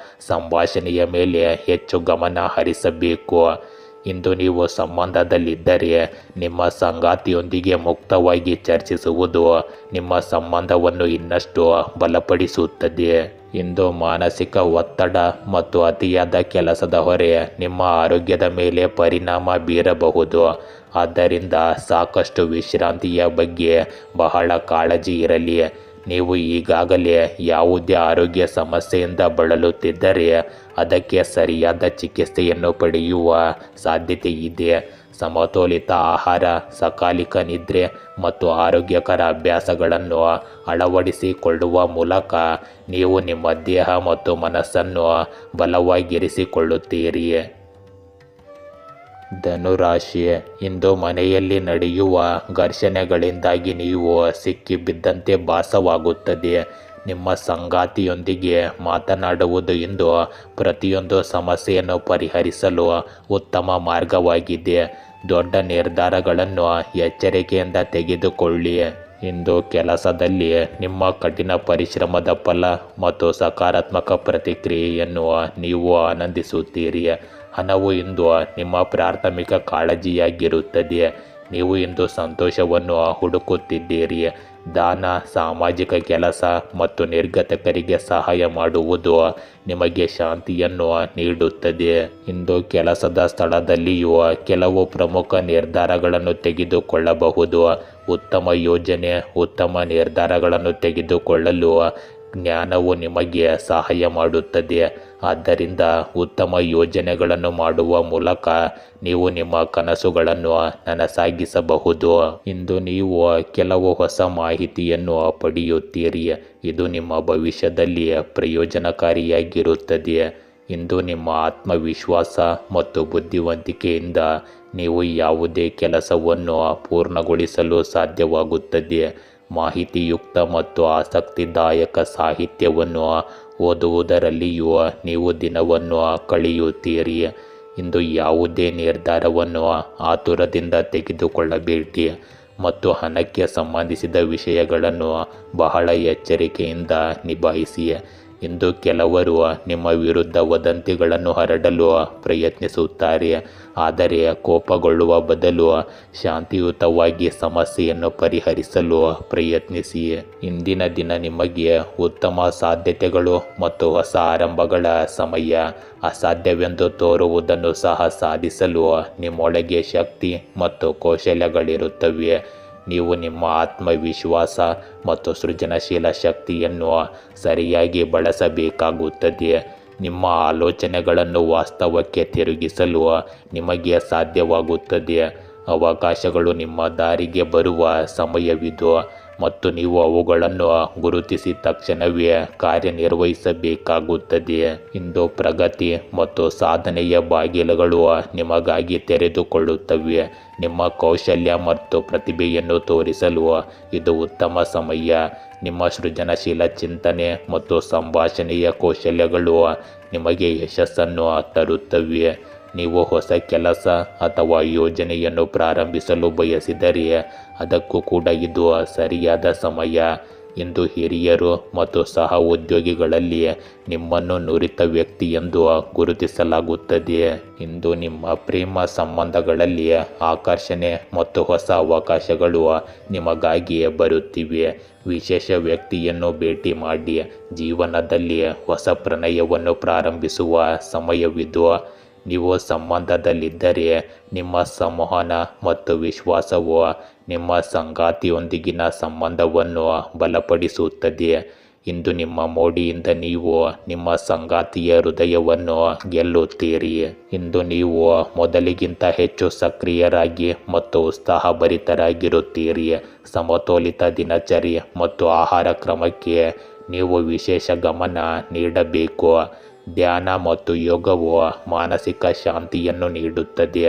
ಸಂಭಾಷಣೆಯ ಮೇಲೆ ಹೆಚ್ಚು ಗಮನ ಹರಿಸಬೇಕು. ಇಂದು ನೀವು ಸಂಬಂಧದಲ್ಲಿದ್ದರೆ ನಿಮ್ಮ ಸಂಗಾತಿಯೊಂದಿಗೆ ಮುಕ್ತವಾಗಿ ಚರ್ಚಿಸುವುದು ನಿಮ್ಮ ಸಂಬಂಧವನ್ನು ಇನ್ನಷ್ಟು ಬಲಪಡಿಸುತ್ತದೆ. ಇಂದು ಮಾನಸಿಕ ಒತ್ತಡ ಮತ್ತು ಅತಿಯಾದ ಕೆಲಸದ ಹೊರೆ ನಿಮ್ಮ ಆರೋಗ್ಯದ ಮೇಲೆ ಪರಿಣಾಮ ಬೀರಬಹುದು. ಆದ್ದರಿಂದ ಸಾಕಷ್ಟು ವಿಶ್ರಾಂತಿಯ ಬಗ್ಗೆ ಬಹಳ ಕಾಳಜಿ ಇರಲಿ. ನೀವು ಈಗಾಗಲೇ ಯಾವುದೇ ಆರೋಗ್ಯ ಸಮಸ್ಯೆಯಿಂದ ಬಳಲುತ್ತಿದ್ದರೆ ಅದಕ್ಕೆ ಸರಿಯಾದ ಚಿಕಿತ್ಸೆಯನ್ನು ಪಡೆಯುವ ಸಾಧ್ಯತೆ ಇದೆ. ಸಮತೋಲಿತ ಆಹಾರ, ಸಕಾಲಿಕ ನಿದ್ರೆ ಮತ್ತು ಆರೋಗ್ಯಕರ ಅಭ್ಯಾಸಗಳನ್ನು ಅಳವಡಿಸಿಕೊಳ್ಳುವ ಮೂಲಕ ನೀವು ನಿಮ್ಮ ದೇಹ ಮತ್ತು ಮನಸ್ಸನ್ನು ಬಲವಾಗಿರಿಸಿಕೊಳ್ಳುತ್ತೀರಿ. ಧನುರಾಶಿ, ಇಂದು ಮನೆಯಲ್ಲಿ ನಡೆಯುವ ಘರ್ಷಣೆಗಳಿಂದಾಗಿ ನೀವು ಸಿಕ್ಕಿಬಿದ್ದಂತೆ ಭಾಸವಾಗುತ್ತದೆ. ನಿಮ್ಮ ಸಂಗಾತಿಯೊಂದಿಗೆ ಮಾತನಾಡುವುದು ಇಂದು ಪ್ರತಿಯೊಂದು ಸಮಸ್ಯೆಯನ್ನು ಪರಿಹರಿಸಲು ಉತ್ತಮ ಮಾರ್ಗವಾಗಿದೆ. ದೊಡ್ಡ ನಿರ್ಧಾರಗಳನ್ನು ಎಚ್ಚರಿಕೆಯಿಂದ ತೆಗೆದುಕೊಳ್ಳಿ. ಇಂದು ಕೆಲಸದಲ್ಲಿ ನಿಮ್ಮ ಕಠಿಣ ಪರಿಶ್ರಮದ ಫಲ ಮತ್ತು ಸಕಾರಾತ್ಮಕ ಪ್ರತಿಕ್ರಿಯೆಯನ್ನು ನೀವು ಆನಂದಿಸುತ್ತೀರಿ. ಹಣವು ಇಂದು ನಿಮ್ಮ ಪ್ರಾಥಮಿಕ ಕಾಳಜಿಯಾಗಿರುತ್ತದೆ. ನೀವು ಇಂದು ಸಂತೋಷವನ್ನು ಹುಡುಕುತ್ತಿದ್ದೀರಿ. ದಾನ, ಸಾಮಾಜಿಕ ಕೆಲಸ ಮತ್ತು ನಿರ್ಗತಿಕರಿಗೆ ಸಹಾಯ ಮಾಡುವುದು ನಿಮಗೆ ಶಾಂತಿಯನ್ನು ನೀಡುತ್ತದೆ. ಇಂದು ಕೆಲಸದ ಸ್ಥಳದಲ್ಲಿಯೂ ಕೆಲವು ಪ್ರಮುಖ ನಿರ್ಧಾರಗಳನ್ನು ತೆಗೆದುಕೊಳ್ಳಬಹುದು. ಉತ್ತಮ ಯೋಜನೆ, ಉತ್ತಮ ನಿರ್ಧಾರಗಳನ್ನು ತೆಗೆದುಕೊಳ್ಳಲು ಜ್ಞಾನವು ನಿಮಗೆ ಸಹಾಯ ಮಾಡುತ್ತದೆ. ಆದ್ದರಿಂದ ಉತ್ತಮ ಯೋಜನೆಗಳನ್ನು ಮಾಡುವ ಮೂಲಕ ನೀವು ನಿಮ್ಮ ಕನಸುಗಳನ್ನು ನನಸಾಗಿಸಬಹುದು. ಇಂದು ನೀವು ಕೆಲವು ಹೊಸ ಮಾಹಿತಿಯನ್ನು ಪಡೆಯುತ್ತೀರಿ. ಇದು ನಿಮ್ಮ ಭವಿಷ್ಯದಲ್ಲಿ ಪ್ರಯೋಜನಕಾರಿಯಾಗಿರುತ್ತದೆ. ಇಂದು ನಿಮ್ಮ ಆತ್ಮವಿಶ್ವಾಸ ಮತ್ತು ಬುದ್ಧಿವಂತಿಕೆಯಿಂದ ನೀವು ಯಾವುದೇ ಕೆಲಸವನ್ನು ಪೂರ್ಣಗೊಳಿಸಲು ಸಾಧ್ಯವಾಗುತ್ತದೆ. ಮಾಹಿತಿಯುಕ್ತ ಮತ್ತು ಆಸಕ್ತಿದಾಯಕ ಸಾಹಿತ್ಯವನ್ನು ಓದುವುದರಲ್ಲಿಯೂ ನೀವು ದಿನವನ್ನು ಕಳೆಯುತ್ತೀರಿ. ಇಂದು ಯಾವುದೇ ನಿರ್ಧಾರವನ್ನು ಆತುರದಿಂದ ತೆಗೆದುಕೊಳ್ಳಬೇಡಿ ಮತ್ತು ಹಣಕ್ಕೆ ಸಂಬಂಧಿಸಿದ ವಿಷಯಗಳನ್ನು ಬಹಳ ಎಚ್ಚರಿಕೆಯಿಂದ ನಿಭಾಯಿಸಿ. ಇಂದು ಕೆಲವರು ನಿಮ್ಮ ವಿರುದ್ಧ ವದಂತಿಗಳನ್ನು ಹರಡಲು ಪ್ರಯತ್ನಿಸುತ್ತಾರೆ, ಆದರೆ ಕೋಪಗೊಳ್ಳುವ ಬದಲು ಶಾಂತಿಯುತವಾಗಿ ಸಮಸ್ಯೆಯನ್ನು ಪರಿಹರಿಸಲು ಪ್ರಯತ್ನಿಸಿ. ಇಂದಿನ ದಿನ ನಿಮಗೆ ಉತ್ತಮ ಸಾಧ್ಯತೆಗಳು ಮತ್ತು ಹೊಸ ಆರಂಭಗಳ ಸಮಯ. ಅಸಾಧ್ಯವೆಂದು ತೋರುವುದನ್ನು ಸಹ ಸಾಧಿಸಲು ನಿಮ್ಮೊಳಗೆ ಶಕ್ತಿ ಮತ್ತು ಕೌಶಲ್ಯಗಳಿರುತ್ತವೆ. ನೀವು ನಿಮ್ಮ ಆತ್ಮವಿಶ್ವಾಸ ಮತ್ತು ಸೃಜನಶೀಲ ಶಕ್ತಿಯನ್ನು ಸರಿಯಾಗಿ ಬಳಸಬೇಕಾಗುತ್ತದೆ. ನಿಮ್ಮ ಆಲೋಚನೆಗಳನ್ನು ವಾಸ್ತವಕ್ಕೆ ತಿರುಗಿಸಲು ನಿಮಗೆ ಸಾಧ್ಯವಾಗುತ್ತದೆ. ಅವಕಾಶಗಳು ನಿಮ್ಮ ದಾರಿಗೆ ಬರುವ ಸಮಯವಿದು ಮತ್ತು ನೀವು ಅವುಗಳನ್ನು ಗುರುತಿಸಿದ ತಕ್ಷಣವೇ ಕಾರ್ಯನಿರ್ವಹಿಸಬೇಕಾಗುತ್ತದೆ. ಇಂದು ಪ್ರಗತಿ ಮತ್ತು ಸಾಧನೆಯ ಬಾಗಿಲುಗಳು ನಿಮಗಾಗಿ ತೆರೆದುಕೊಳ್ಳುತ್ತವೆ. ನಿಮ್ಮ ಕೌಶಲ್ಯ ಮತ್ತು ಪ್ರತಿಭೆಯನ್ನು ತೋರಿಸಲು ಇದು ಉತ್ತಮ ಸಮಯ. ನಿಮ್ಮ ಸೃಜನಶೀಲ ಚಿಂತನೆ ಮತ್ತು ಸಂಭಾಷಣೆಯ ಕೌಶಲ್ಯಗಳು ನಿಮಗೆ ಯಶಸ್ಸನ್ನು ತರುತ್ತವೆ. ನೀವು ಹೊಸ ಕೆಲಸ ಅಥವಾ ಯೋಜನೆಯನ್ನು ಪ್ರಾರಂಭಿಸಲು ಬಯಸಿದರೆ ಅದಕ್ಕೂ ಕೂಡ ಇದು ಸರಿಯಾದ ಸಮಯ. ಇಂದು ಹಿರಿಯರು ಮತ್ತು ಸಹ ಉದ್ಯೋಗಿಗಳಲ್ಲಿ ನಿಮ್ಮನ್ನು ನುರಿತ ವ್ಯಕ್ತಿ ಎಂದು ಗುರುತಿಸಲಾಗುತ್ತದೆ. ಇಂದು ನಿಮ್ಮ ಪ್ರೇಮ ಸಂಬಂಧಗಳಲ್ಲಿ ಆಕರ್ಷಣೆ ಮತ್ತು ಹೊಸ ಅವಕಾಶಗಳು ನಿಮಗಾಗಿ ಬರುತ್ತಿವೆ. ವಿಶೇಷ ವ್ಯಕ್ತಿಯನ್ನು ಭೇಟಿ ಮಾಡಿ ಜೀವನದಲ್ಲಿ ಹೊಸ ಪ್ರಣಯವನ್ನು ಪ್ರಾರಂಭಿಸುವ ಸಮಯವಿದು. ನೀವು ಸಂಬಂಧದಲ್ಲಿದ್ದರೆ ನಿಮ್ಮ ಸಂವಹನ ಮತ್ತು ವಿಶ್ವಾಸವು ನಿಮ್ಮ ಸಂಗಾತಿಯೊಂದಿಗಿನ ಸಂಬಂಧವನ್ನು ಬಲಪಡಿಸುತ್ತದೆ. ಇಂದು ನಿಮ್ಮ ಮೋಡಿಯಿಂದ ನೀವು ನಿಮ್ಮ ಸಂಗಾತಿಯ ಹೃದಯವನ್ನು ಗೆಲ್ಲುತ್ತೀರಿ. ಇಂದು ನೀವು ಮೊದಲಿಗಿಂತ ಹೆಚ್ಚು ಸಕ್ರಿಯರಾಗಿ ಮತ್ತು ಉತ್ಸಾಹಭರಿತರಾಗಿರುತ್ತೀರಿ. ಸಮತೋಲಿತ ದಿನಚರಿ ಮತ್ತು ಆಹಾರ ಕ್ರಮಕ್ಕೆ ನೀವು ವಿಶೇಷ ಗಮನ ನೀಡಬೇಕು. ಧ್ಯಾನ ಮತ್ತು ಯೋಗವು ಮಾನಸಿಕ ಶಾಂತಿಯನ್ನು ನೀಡುತ್ತದೆ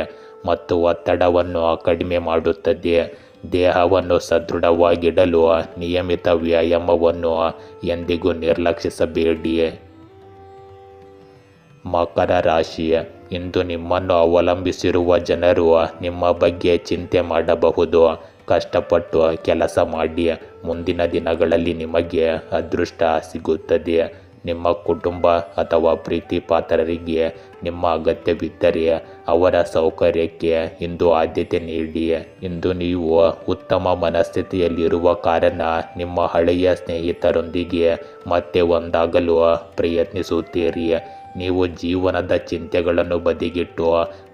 ಮತ್ತು ಒತ್ತಡವನ್ನು ಕಡಿಮೆ ಮಾಡುತ್ತದೆ. ದೇಹವನ್ನು ಸದೃಢವಾಗಿಡಲು ನಿಯಮಿತ ವ್ಯಾಯಾಮವನ್ನು ಎಂದಿಗೂ ನಿರ್ಲಕ್ಷಿಸಬೇಡಿ. ಮಕರ ರಾಶಿ, ಇಂದು ನಿಮ್ಮನ್ನು ಅವಲಂಬಿಸಿರುವ ಜನರು ನಿಮ್ಮ ಬಗ್ಗೆ ಚಿಂತೆ ಮಾಡಬಹುದು. ಕಷ್ಟಪಟ್ಟು ಕೆಲಸ ಮಾಡಿ, ಮುಂದಿನ ದಿನಗಳಲ್ಲಿ ನಿಮಗೆ ಅದೃಷ್ಟ ಸಿಗುತ್ತದೆ. ನಿಮ್ಮ ಕುಟುಂಬ ಅಥವಾ ಪ್ರೀತಿ ಪಾತ್ರರಿಗೆ ನಿಮ್ಮ ಅಗತ್ಯವಿದ್ದರೆ ಅವರ ಸೌಕರ್ಯಕ್ಕೆ ಇಂದು ಆದ್ಯತೆ ನೀಡಿ. ಇಂದು ನೀವು ಉತ್ತಮ ಮನಸ್ಥಿತಿಯಲ್ಲಿರುವ ಕಾರಣ ನಿಮ್ಮ ಹಳೆಯ ಸ್ನೇಹಿತರೊಂದಿಗೆ ಮತ್ತೆ ಒಂದಾಗಲು ಪ್ರಯತ್ನಿಸುತ್ತೀರಿ. ನೀವು ಜೀವನದ ಚಿಂತೆಗಳನ್ನು ಬದಿಗಿಟ್ಟು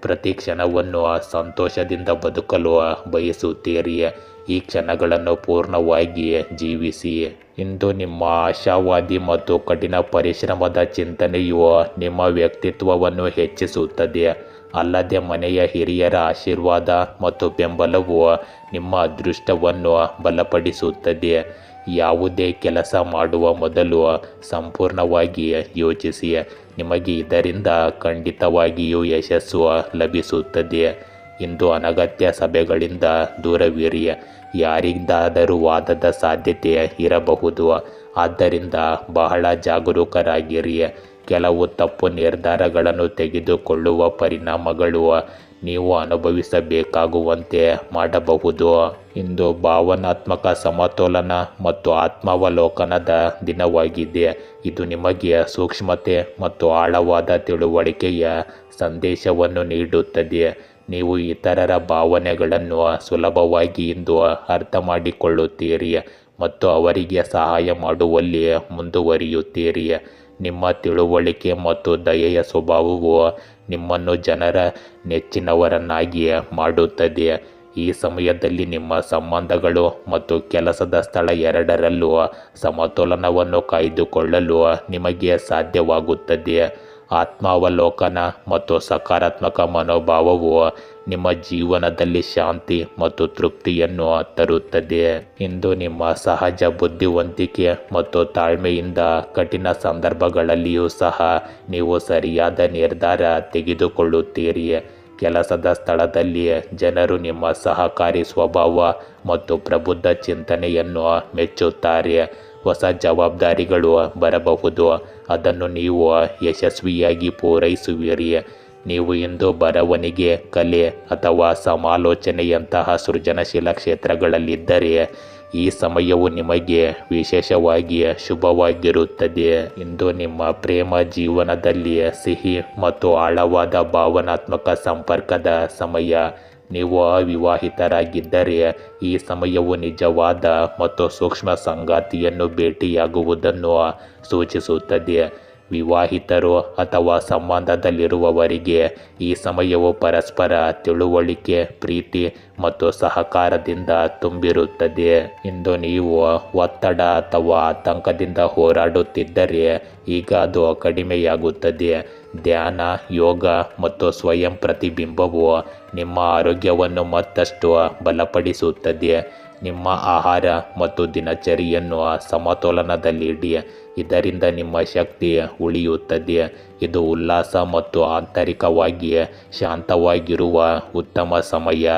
ಪ್ರತಿ ಕ್ಷಣವನ್ನು ಸಂತೋಷದಿಂದ ಬದುಕಲು ಬಯಸುತ್ತೀರಿ. ಈ ಕ್ಷಣಗಳನ್ನು ಪೂರ್ಣವಾಗಿ ಜೀವಿಸಿ. ಇಂದು ನಿಮ್ಮ ಆಶಾವಾದಿ ಮತ್ತು ಕಠಿಣ ಪರಿಶ್ರಮದ ಚಿಂತನೆಯು ನಿಮ್ಮ ವ್ಯಕ್ತಿತ್ವವನ್ನು ಹೆಚ್ಚಿಸುತ್ತದೆ. ಅಲ್ಲದೆ ಮನೆಯ ಹಿರಿಯರ ಆಶೀರ್ವಾದ ಮತ್ತು ಬೆಂಬಲವು ನಿಮ್ಮ ಅದೃಷ್ಟವನ್ನು ಬಲಪಡಿಸುತ್ತದೆ. ಯಾವುದೇ ಕೆಲಸ ಮಾಡುವ ಮೊದಲು ಸಂಪೂರ್ಣವಾಗಿ ಯೋಚಿಸಿ. ನಿಮಗೆ ಇದರಿಂದ ಖಂಡಿತವಾಗಿಯೂ ಯಶಸ್ಸು ಲಭಿಸುತ್ತದೆ. ಇಂದು ಅನಗತ್ಯ ಸಭೆಗಳಿಂದ ದೂರವಿರಿ. ಯಾರಿಂದಾದರೂ ವಾದದ ಸಾಧ್ಯತೆ ಇರಬಹುದು. ಆದ್ದರಿಂದ ಬಹಳ ಜಾಗರೂಕರಾಗಿರಿ. ಕೆಲವು ತಪ್ಪು ನಿರ್ಧಾರಗಳನ್ನು ತೆಗೆದುಕೊಳ್ಳುವ ಪರಿಣಾಮಗಳು ನೀವು ಅನುಭವಿಸಬೇಕಾಗುವಂತೆ ಮಾಡಬಹುದು. ಇಂದು ಭಾವನಾತ್ಮಕ ಸಮತೋಲನ ಮತ್ತು ಆತ್ಮಾವಲೋಕನದ ದಿನವಾಗಿದೆ. ಇದು ನಿಮಗೆ ಸೂಕ್ಷ್ಮತೆ ಮತ್ತು ಆಳವಾದ ತಿಳುವಳಿಕೆಯ ಸಂದೇಶವನ್ನು ನೀಡುತ್ತದೆ. ನೀವು ಇತರರ ಭಾವನೆಗಳನ್ನು ಸುಲಭವಾಗಿ ಇಂದು ಅರ್ಥ ಮಾಡಿಕೊಳ್ಳುತ್ತೀರಿ ಮತ್ತು ಅವರಿಗೆ ಸಹಾಯ ಮಾಡುವಲ್ಲಿ ಮುಂದುವರಿಯುತ್ತೀರಿ. ನಿಮ್ಮ ತಿಳುವಳಿಕೆ ಮತ್ತು ದಯೆಯ ಸ್ವಭಾವವು ನಿಮ್ಮನ್ನು ಜನರ ನೆಚ್ಚಿನವರನ್ನಾಗಿ ಮಾಡುತ್ತದೆ. ಈ ಸಮಯದಲ್ಲಿ ನಿಮ್ಮ ಸಂಬಂಧಗಳು ಮತ್ತು ಕೆಲಸದ ಸ್ಥಳ ಎರಡರಲ್ಲೂ ಸಮತೋಲನವನ್ನು ಕಾಯ್ದುಕೊಳ್ಳಲು ನಿಮಗೆ ಸಾಧ್ಯವಾಗುತ್ತದೆ. ಆತ್ಮಾವಲೋಕನ ಮತ್ತು ಸಕಾರಾತ್ಮಕ ಮನೋಭಾವವು ನಿಮ್ಮ ಜೀವನದಲ್ಲಿ ಶಾಂತಿ ಮತ್ತು ತೃಪ್ತಿಯನ್ನು ತರುತ್ತದೆ. ಇಂದು ನಿಮ್ಮ ಸಹಜ ಬುದ್ಧಿವಂತಿಕೆ ಮತ್ತು ತಾಳ್ಮೆಯಿಂದ ಕಠಿಣ ಸಂದರ್ಭಗಳಲ್ಲಿಯೂ ಸಹ ನೀವು ಸರಿಯಾದ ನಿರ್ಧಾರ ತೆಗೆದುಕೊಳ್ಳುತ್ತೀರಿ. ಕೆಲಸದ ಸ್ಥಳದಲ್ಲಿ ಜನರು ನಿಮ್ಮ ಸಹಕಾರಿ ಸ್ವಭಾವ ಮತ್ತು ಪ್ರಬುದ್ಧ ಚಿಂತನೆಯನ್ನು ಮೆಚ್ಚುತ್ತಾರೆ. ಹೊಸ ಜವಾಬ್ದಾರಿಗಳು ಬರಬಹುದು, ಅದನ್ನು ನೀವು ಯಶಸ್ವಿಯಾಗಿ ಪೂರೈಸುವಿರಿ. ನೀವು ಇಂದು ಬರವಣಿಗೆ, ಕಲೆ ಅಥವಾ ಸಮಾಲೋಚನೆಯಂತಹ ಸೃಜನಶೀಲ ಕ್ಷೇತ್ರಗಳಲ್ಲಿದ್ದರೆ ಈ ಸಮಯವು ನಿಮಗೆ ವಿಶೇಷವಾಗಿ ಶುಭವಾಗಿರುತ್ತದೆ. ಇಂದು ನಿಮ್ಮ ಪ್ರೇಮ ಜೀವನದಲ್ಲಿ ಸಿಹಿ ಮತ್ತು ಆಳವಾದ ಭಾವನಾತ್ಮಕ ಸಂಪರ್ಕದ ಸಮಯ. ನೀವು ಅವಿವಾಹಿತರಾಗಿದ್ದರೆ ಈ ಸಮಯವು ನಿಜವಾದ ಮತ್ತು ಸೂಕ್ಷ್ಮ ಸಂಗಾತಿಯನ್ನು ಭೇಟಿಯಾಗುವುದನ್ನು ಸೂಚಿಸುತ್ತದೆ. ವಿವಾಹಿತರು ಅಥವಾ ಸಂಬಂಧದಲ್ಲಿರುವವರಿಗೆ ಈ ಸಮಯವು ಪರಸ್ಪರ ತಿಳುವಳಿಕೆ, ಪ್ರೀತಿ ಮತ್ತು ಸಹಕಾರದಿಂದ ತುಂಬಿರುತ್ತದೆ. ಇಂದು ನೀವು ಒತ್ತಡ ಅಥವಾ ಆತಂಕದಿಂದ ಹೋರಾಡುತ್ತಿದ್ದರೆ ಈಗ ಅದು ಕಡಿಮೆಯಾಗುತ್ತದೆ. ಧ್ಯಾನ, ಯೋಗ ಮತ್ತು ಸ್ವಯಂ ಪ್ರತಿಬಿಂಬವು ನಿಮ್ಮ ಆರೋಗ್ಯವನ್ನು ಮತ್ತಷ್ಟು ಬಲಪಡಿಸುತ್ತದೆ. ನಿಮ್ಮ ಆಹಾರ ಮತ್ತು ದಿನಚರಿಯನ್ನು ಸಮತೋಲನದಲ್ಲಿಡಿ. ಇದರಿಂದ ನಿಮ್ಮ ಶಕ್ತಿ ಉಳಿಯುತ್ತದೆ. ಇದು ಉಲ್ಲಾಸ ಮತ್ತು ಆಂತರಿಕವಾಗಿ ಶಾಂತವಾಗಿರುವ ಉತ್ತಮ ಸಮಯ.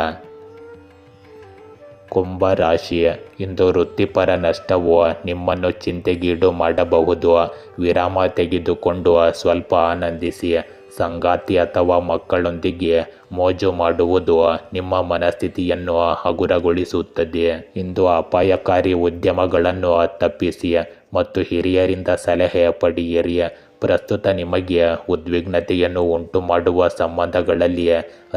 ಕುಂಭ ರಾಶಿ, ಇಂದು ವೃತ್ತಿಪರ ನಷ್ಟವು ನಿಮ್ಮನ್ನು ಚಿಂತೆಗೀಡು ಮಾಡಬಹುದು. ವಿರಾಮ ತೆಗೆದುಕೊಂಡು ಸ್ವಲ್ಪ ಆನಂದಿಸಿ. ಸಂಗಾತಿ ಅಥವಾ ಮಕ್ಕಳೊಂದಿಗೆ ಮೋಜು ಮಾಡುವುದು ನಿಮ್ಮ ಮನಸ್ಥಿತಿಯನ್ನು ಹಗುರಗೊಳಿಸುತ್ತದೆ. ಇಂದು ಅಪಾಯಕಾರಿ ಉದ್ಯಮಗಳನ್ನು ತಪ್ಪಿಸಿ ಮತ್ತು ಹಿರಿಯರಿಂದ ಸಲಹೆ ಪಡೆಯಿರಿ. ಪ್ರಸ್ತುತ ನಿಮಗೆ ಉದ್ವಿಗ್ನತೆಯನ್ನು ಉಂಟುಮಾಡುವ ಸಂಬಂಧಗಳಲ್ಲಿ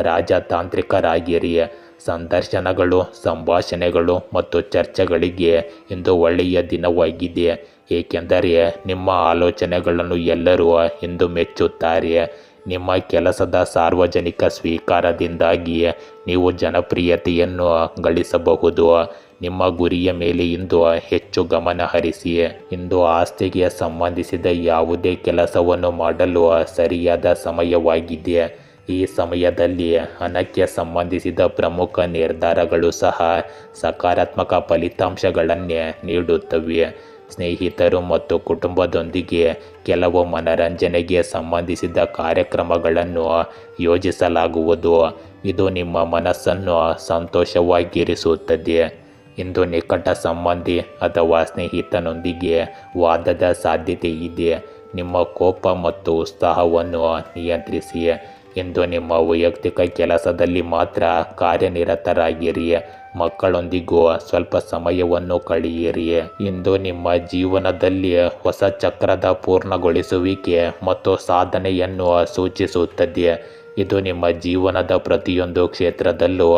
ರಾಜತಾಂತ್ರಿಕರಾಗಿರಿ. ಸಂದರ್ಶನಗಳು, ಸಂಭಾಷಣೆಗಳು ಮತ್ತು ಚರ್ಚೆಗಳಿಗೆ ಇಂದು ಒಳ್ಳೆಯ ದಿನವಾಗಿದೆ, ಏಕೆಂದರೆ ನಿಮ್ಮ ಆಲೋಚನೆಗಳನ್ನು ಎಲ್ಲರೂ ಇಂದು ಮೆಚ್ಚುತ್ತಾರೆ. ನಿಮ್ಮ ಕೆಲಸದ ಸಾರ್ವಜನಿಕ ಸ್ವೀಕಾರದಿಂದಾಗಿ ನೀವು ಜನಪ್ರಿಯತೆಯನ್ನು ಗಳಿಸಬಹುದು. ನಿಮ್ಮ ಗುರಿಯ ಮೇಲೆ ಇಂದು ಹೆಚ್ಚು ಗಮನ ಹರಿಸಿ. ಇಂದು ಆಸ್ತಿಗೆ ಸಂಬಂಧಿಸಿದ ಯಾವುದೇ ಕೆಲಸವನ್ನು ಮಾಡಲು ಸರಿಯಾದ ಸಮಯವಾಗಿದೆ. ಈ ಸಮಯದಲ್ಲಿ ಹಣಕ್ಕೆ ಸಂಬಂಧಿಸಿದ ಪ್ರಮುಖ ನಿರ್ಧಾರಗಳು ಸಹ ಸಕಾರಾತ್ಮಕ ಫಲಿತಾಂಶಗಳನ್ನೇ ನೀಡುತ್ತವೆ. ಸ್ನೇಹಿತರು ಮತ್ತು ಕುಟುಂಬದೊಂದಿಗೆ ಕೆಲವು ಮನರಂಜನೆಗೆ ಸಂಬಂಧಿಸಿದ ಕಾರ್ಯಕ್ರಮಗಳನ್ನು ಯೋಜಿಸಲಾಗುವುದು. ಇದು ನಿಮ್ಮ ಮನಸ್ಸನ್ನು ಸಂತೋಷವಾಗಿರಿಸುತ್ತದೆ. ಇಂದು ನಿಕಟ ಸಂಬಂಧಿ ಅಥವಾ ಸ್ನೇಹಿತನೊಂದಿಗೆ ವಾದದ ಸಾಧ್ಯತೆ ಇದೆ. ನಿಮ್ಮ ಕೋಪ ಮತ್ತು ಉತ್ಸಾಹವನ್ನು ನಿಯಂತ್ರಿಸಿ. ಇಂದು ನಿಮ್ಮ ವೈಯಕ್ತಿಕ ಕೆಲಸದಲ್ಲಿ ಮಾತ್ರ ಕಾರ್ಯನಿರತರಾಗಿರಿ. ಮಕ್ಕಳೊಂದಿಗೂ ಸ್ವಲ್ಪ ಸಮಯವನ್ನು ಕಳೆಯಿರಿ. ಇಂದು ನಿಮ್ಮ ಜೀವನದಲ್ಲಿ ಹೊಸ ಚಕ್ರದ ಪೂರ್ಣಗೊಳಿಸುವಿಕೆ ಮತ್ತು ಸಾಧನೆಯನ್ನು ಸೂಚಿಸುತ್ತದೆ. ಇದು ನಿಮ್ಮ ಜೀವನದ ಪ್ರತಿಯೊಂದು ಕ್ಷೇತ್ರದಲ್ಲೂ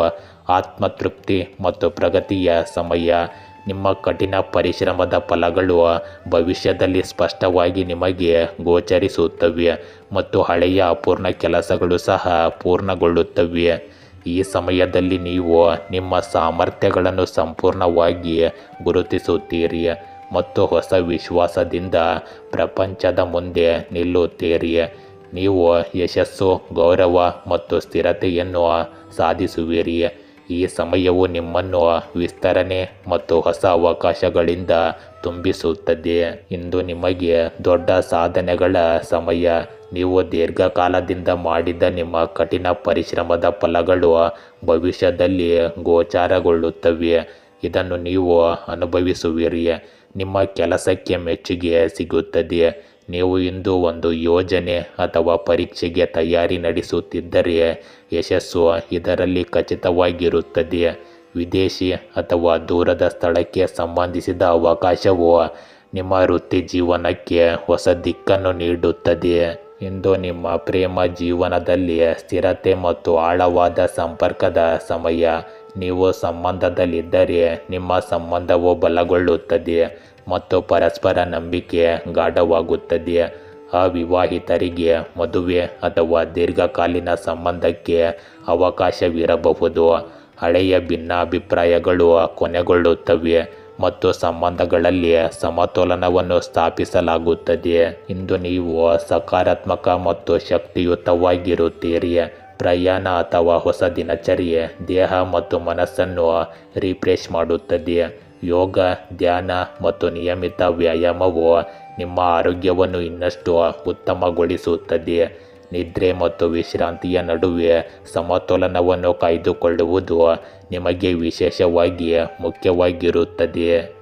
ಆತ್ಮತೃಪ್ತಿ ಮತ್ತು ಪ್ರಗತಿಯ ಸಮಯ. ನಿಮ್ಮ ಕಠಿಣ ಪರಿಶ್ರಮದ ಫಲಗಳು ಭವಿಷ್ಯದಲ್ಲಿ ಸ್ಪಷ್ಟವಾಗಿ ನಿಮಗೆ ಗೋಚರಿಸುತ್ತವೆ ಮತ್ತು ಹಳೆಯ ಅಪೂರ್ಣ ಕೆಲಸಗಳು ಸಹ ಪೂರ್ಣಗೊಳ್ಳುತ್ತವೆ. ಈ ಸಮಯದಲ್ಲಿ ನೀವು ನಿಮ್ಮ ಸಾಮರ್ಥ್ಯಗಳನ್ನು ಸಂಪೂರ್ಣವಾಗಿ ಗುರುತಿಸುತ್ತೀರಿ ಮತ್ತು ಹೊಸ ವಿಶ್ವಾಸದಿಂದ ಪ್ರಪಂಚದ ಮುಂದೆ ನಿಲ್ಲುತ್ತೀರಿ. ನೀವು ಯಶಸ್ಸು, ಗೌರವ ಮತ್ತು ಸ್ಥಿರತೆಯನ್ನು ಸಾಧಿಸುವಿರಿ. ಈ ಸಮಯವು ನಿಮ್ಮನ್ನು ವಿಸ್ತರಣೆ ಮತ್ತು ಹೊಸ ಅವಕಾಶಗಳಿಂದ ತುಂಬಿಸುತ್ತದೆ. ಇಂದು ನಿಮಗೆ ದೊಡ್ಡ ಸಾಧನೆಗಳ ಸಮಯ. ನೀವು ದೀರ್ಘಕಾಲದಿಂದ ಮಾಡಿದ ನಿಮ್ಮ ಕಠಿಣ ಪರಿಶ್ರಮದ ಫಲಗಳು ಭವಿಷ್ಯದಲ್ಲಿ ಗೋಚರಗೊಳ್ಳುತ್ತವೆ. ಇದನ್ನು ನೀವು ಅನುಭವಿಸುವಿರಿ. ನಿಮ್ಮ ಕೆಲಸಕ್ಕೆ ಮೆಚ್ಚುಗೆ ಸಿಗುತ್ತದೆ. ನೀವು ಇಂದು ಒಂದು ಯೋಜನೆ ಅಥವಾ ಪರೀಕ್ಷೆಗೆ ತಯಾರಿ ನಡೆಸುತ್ತಿದ್ದರೆ ಯಶಸ್ಸು ಇದರಲ್ಲಿ ಖಚಿತವಾಗಿರುತ್ತದೆ. ವಿದೇಶಿ ಅಥವಾ ದೂರದ ಸ್ಥಳಕ್ಕೆ ಸಂಬಂಧಿಸಿದ ಅವಕಾಶವು ನಿಮ್ಮ ವೃತ್ತಿ ಜೀವನಕ್ಕೆ ಹೊಸ ದಿಕ್ಕನ್ನು ನೀಡುತ್ತದೆ. ಇಂದು ನಿಮ್ಮ ಪ್ರೇಮ ಜೀವನದಲ್ಲಿ ಸ್ಥಿರತೆ ಮತ್ತು ಆಳವಾದ ಸಂಪರ್ಕದ ಸಮಯ. ನೀವು ಸಂಬಂಧದಲ್ಲಿದ್ದರೆ ನಿಮ್ಮ ಸಂಬಂಧವು ಬಲಗೊಳ್ಳುತ್ತದೆ ಮತ್ತು ಪರಸ್ಪರ ನಂಬಿಕೆ ಗಾಢವಾಗುತ್ತದೆ. ಅವಿವಾಹಿತರಿಗೆ ಮದುವೆ ಅಥವಾ ದೀರ್ಘಕಾಲೀನ ಸಂಬಂಧಕ್ಕೆ ಅವಕಾಶವಿರಬಹುದು. ಹಳೆಯ ಭಿನ್ನಾಭಿಪ್ರಾಯಗಳು ಕೊನೆಗೊಳ್ಳುತ್ತವೆ ಮತ್ತು ಸಂಬಂಧಗಳಲ್ಲಿ ಸಮತೋಲನವನ್ನು ಸ್ಥಾಪಿಸಲಾಗುತ್ತದೆ. ಇಂದು ನೀವು ಸಕಾರಾತ್ಮಕ ಮತ್ತು ಶಕ್ತಿಯುತವಾಗಿರುತ್ತೀರಿ. ಪ್ರಯಾಣ ಅಥವಾ ಹೊಸ ದಿನಚರ್ಯೆ ದೇಹ ಮತ್ತು ಮನಸ್ಸನ್ನು ರಿಫ್ರೆಶ್ ಮಾಡುತ್ತದೆ. ಯೋಗ, ಧ್ಯಾನ ಮತ್ತು ನಿಯಮಿತ ವ್ಯಾಯಾಮವು ನಿಮ್ಮ ಆರೋಗ್ಯವನ್ನು ಇನ್ನಷ್ಟು ಉತ್ತಮಗೊಳಿಸುತ್ತದೆ. ನಿದ್ರೆ ಮತ್ತು ವಿಶ್ರಾಂತಿಯ ನಡುವೆ ಸಮತೋಲನವನ್ನು ಕಾಯ್ದುಕೊಳ್ಳುವುದು ನಿಮಗೆ ವಿಶೇಷವಾಗಿ ಮುಖ್ಯವಾಗಿರುತ್ತದೆ.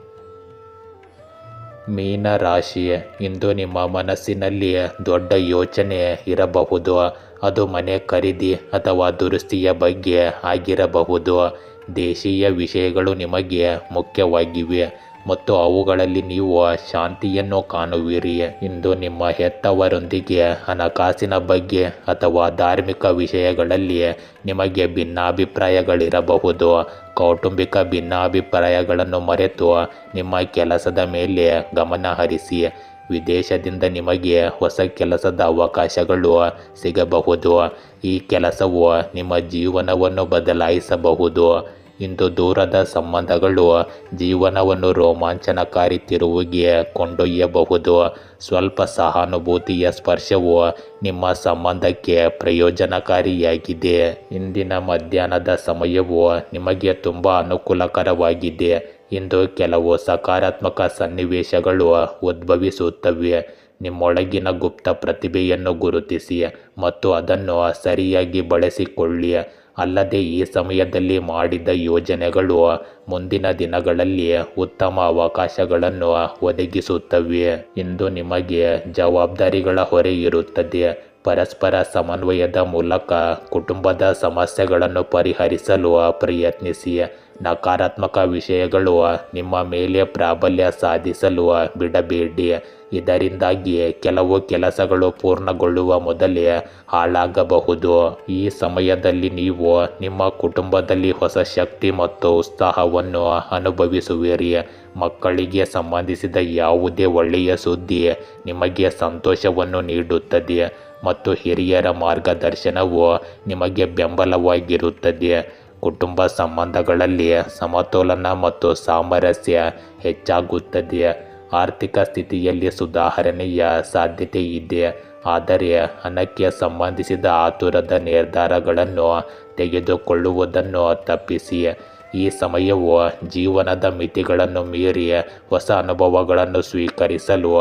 ಮೀನ ರಾಶಿ, ಇಂದು ನಿಮ್ಮ ಮನಸ್ಸಿನಲ್ಲಿ ದೊಡ್ಡ ಯೋಚನೆ ಇರಬಹುದು. ಅದು ಮನೆ ಖರೀದಿ ಅಥವಾ ದುರಸ್ತಿಯ ಬಗ್ಗೆ ಆಗಿರಬಹುದು. ದೇಶೀಯ ವಿಷಯಗಳು ನಿಮಗೆ ಮುಖ್ಯವಾಗಿವೆ ಮತ್ತು ಅವುಗಳಲ್ಲಿ ನೀವು ಶಾಂತಿಯನ್ನು ಕಾಣುವಿರಿ. ಇಂದು ನಿಮ್ಮ ಹೆತ್ತವರೊಂದಿಗೆ ಹಣಕಾಸಿನ ಬಗ್ಗೆ ಅಥವಾ ಧಾರ್ಮಿಕ ವಿಷಯಗಳಲ್ಲಿ ನಿಮಗೆ ಭಿನ್ನಾಭಿಪ್ರಾಯಗಳಿರಬಹುದು. ಕೌಟುಂಬಿಕ ಭಿನ್ನಾಭಿಪ್ರಾಯಗಳನ್ನು ಮರೆತು ನಿಮ್ಮ ಕೆಲಸದ ಮೇಲೆ ಗಮನ ಹರಿಸಿ. ವಿದೇಶದಿಂದ ನಿಮಗೆ ಹೊಸ ಕೆಲಸದ ಅವಕಾಶಗಳು ಸಿಗಬಹುದು. ಈ ಕೆಲಸವು ನಿಮ್ಮ ಜೀವನವನ್ನು ಬದಲಾಯಿಸಬಹುದು. ಇಂದು ದೂರದ ಸಂಬಂಧಗಳು ಜೀವನವನ್ನು ರೋಮಾಂಚನಕಾರಿ ತಿರುವಿಗೆ ಕೊಂಡೊಯ್ಯಬಹುದು. ಸ್ವಲ್ಪ ಸಹಾನುಭೂತಿಯ ಸ್ಪರ್ಶವು ನಿಮ್ಮ ಸಂಬಂಧಕ್ಕೆ ಪ್ರಯೋಜನಕಾರಿಯಾಗಿದೆ. ಇಂದಿನ ಮಧ್ಯಾಹ್ನದ ಸಮಯವು ನಿಮಗೆ ತುಂಬ ಅನುಕೂಲಕರವಾಗಿದೆ. ಇಂದು ಕೆಲವು ಸಕಾರಾತ್ಮಕ ಸನ್ನಿವೇಶಗಳು ಉದ್ಭವಿಸುತ್ತವೆ. ನಿಮ್ಮೊಳಗಿನ ಗುಪ್ತ ಪ್ರತಿಭೆಯನ್ನು ಗುರುತಿಸಿ ಮತ್ತು ಅದನ್ನು ಸರಿಯಾಗಿ ಬಳಸಿಕೊಳ್ಳಿ. ಅಲ್ಲದೆ ಈ ಸಮಯದಲ್ಲಿ ಮಾಡಿದ ಯೋಜನೆಗಳು ಮುಂದಿನ ದಿನಗಳಲ್ಲಿ ಉತ್ತಮ ಅವಕಾಶಗಳನ್ನು ಒದಗಿಸುತ್ತವೆ. ಇಂದು ನಿಮಗೆ ಜವಾಬ್ದಾರಿಗಳ ಹೊರೆ ಇರುತ್ತದೆ. ಪರಸ್ಪರ ಸಮನ್ವಯದ ಮೂಲಕ ಕುಟುಂಬದ ಸಮಸ್ಯೆಗಳನ್ನು ಪರಿಹರಿಸಲು ಪ್ರಯತ್ನಿಸಿ. ನಕಾರಾತ್ಮಕ ವಿಷಯಗಳು ನಿಮ್ಮ ಮೇಲೆ ಪ್ರಾಬಲ್ಯ ಸಾಧಿಸಲು ಬಿಡಬೇಡಿ. ಇದರಿಂದಾಗಿ ಕೆಲವು ಕೆಲಸಗಳು ಪೂರ್ಣಗೊಳ್ಳುವ ಮೊದಲೇ ಹಾಳಾಗಬಹುದು. ಈ ಸಮಯದಲ್ಲಿ ನೀವು ನಿಮ್ಮ ಕುಟುಂಬದಲ್ಲಿ ಹೊಸ ಶಕ್ತಿ ಮತ್ತು ಉತ್ಸಾಹವನ್ನು ಅನುಭವಿಸುವಿರಿ. ಮಕ್ಕಳಿಗೆ ಸಂಬಂಧಿಸಿದ ಯಾವುದೇ ಒಳ್ಳೆಯ ಸುದ್ದಿ ನಿಮಗೆ ಸಂತೋಷವನ್ನು ನೀಡುತ್ತದೆ ಮತ್ತು ಹಿರಿಯರ ಮಾರ್ಗದರ್ಶನವು ನಿಮಗೆ ಬೆಂಬಲವಾಗಿರುತ್ತದೆ. ಕುಟುಂಬ ಸಂಬಂಧಗಳಲ್ಲಿ ಸಮತೋಲನ ಮತ್ತು ಸಾಮರಸ್ಯ ಹೆಚ್ಚಾಗುತ್ತದೆ. ಆರ್ಥಿಕ ಸ್ಥಿತಿಯಲ್ಲಿ ಸುಧಾರಣೆಯ ಸಾಧ್ಯತೆ ಇದೆ, ಆದರೆ ಹಣಕ್ಕೆ ಸಂಬಂಧಿಸಿದ ಆತುರದ ನಿರ್ಧಾರಗಳನ್ನು ತೆಗೆದುಕೊಳ್ಳುವುದನ್ನು ತಪ್ಪಿಸಿ. ಈ ಸಮಯವು ಜೀವನದ ಮಿತಿಗಳನ್ನು ಮೀರಿ ಹೊಸ ಅನುಭವಗಳನ್ನು ಸ್ವೀಕರಿಸಲು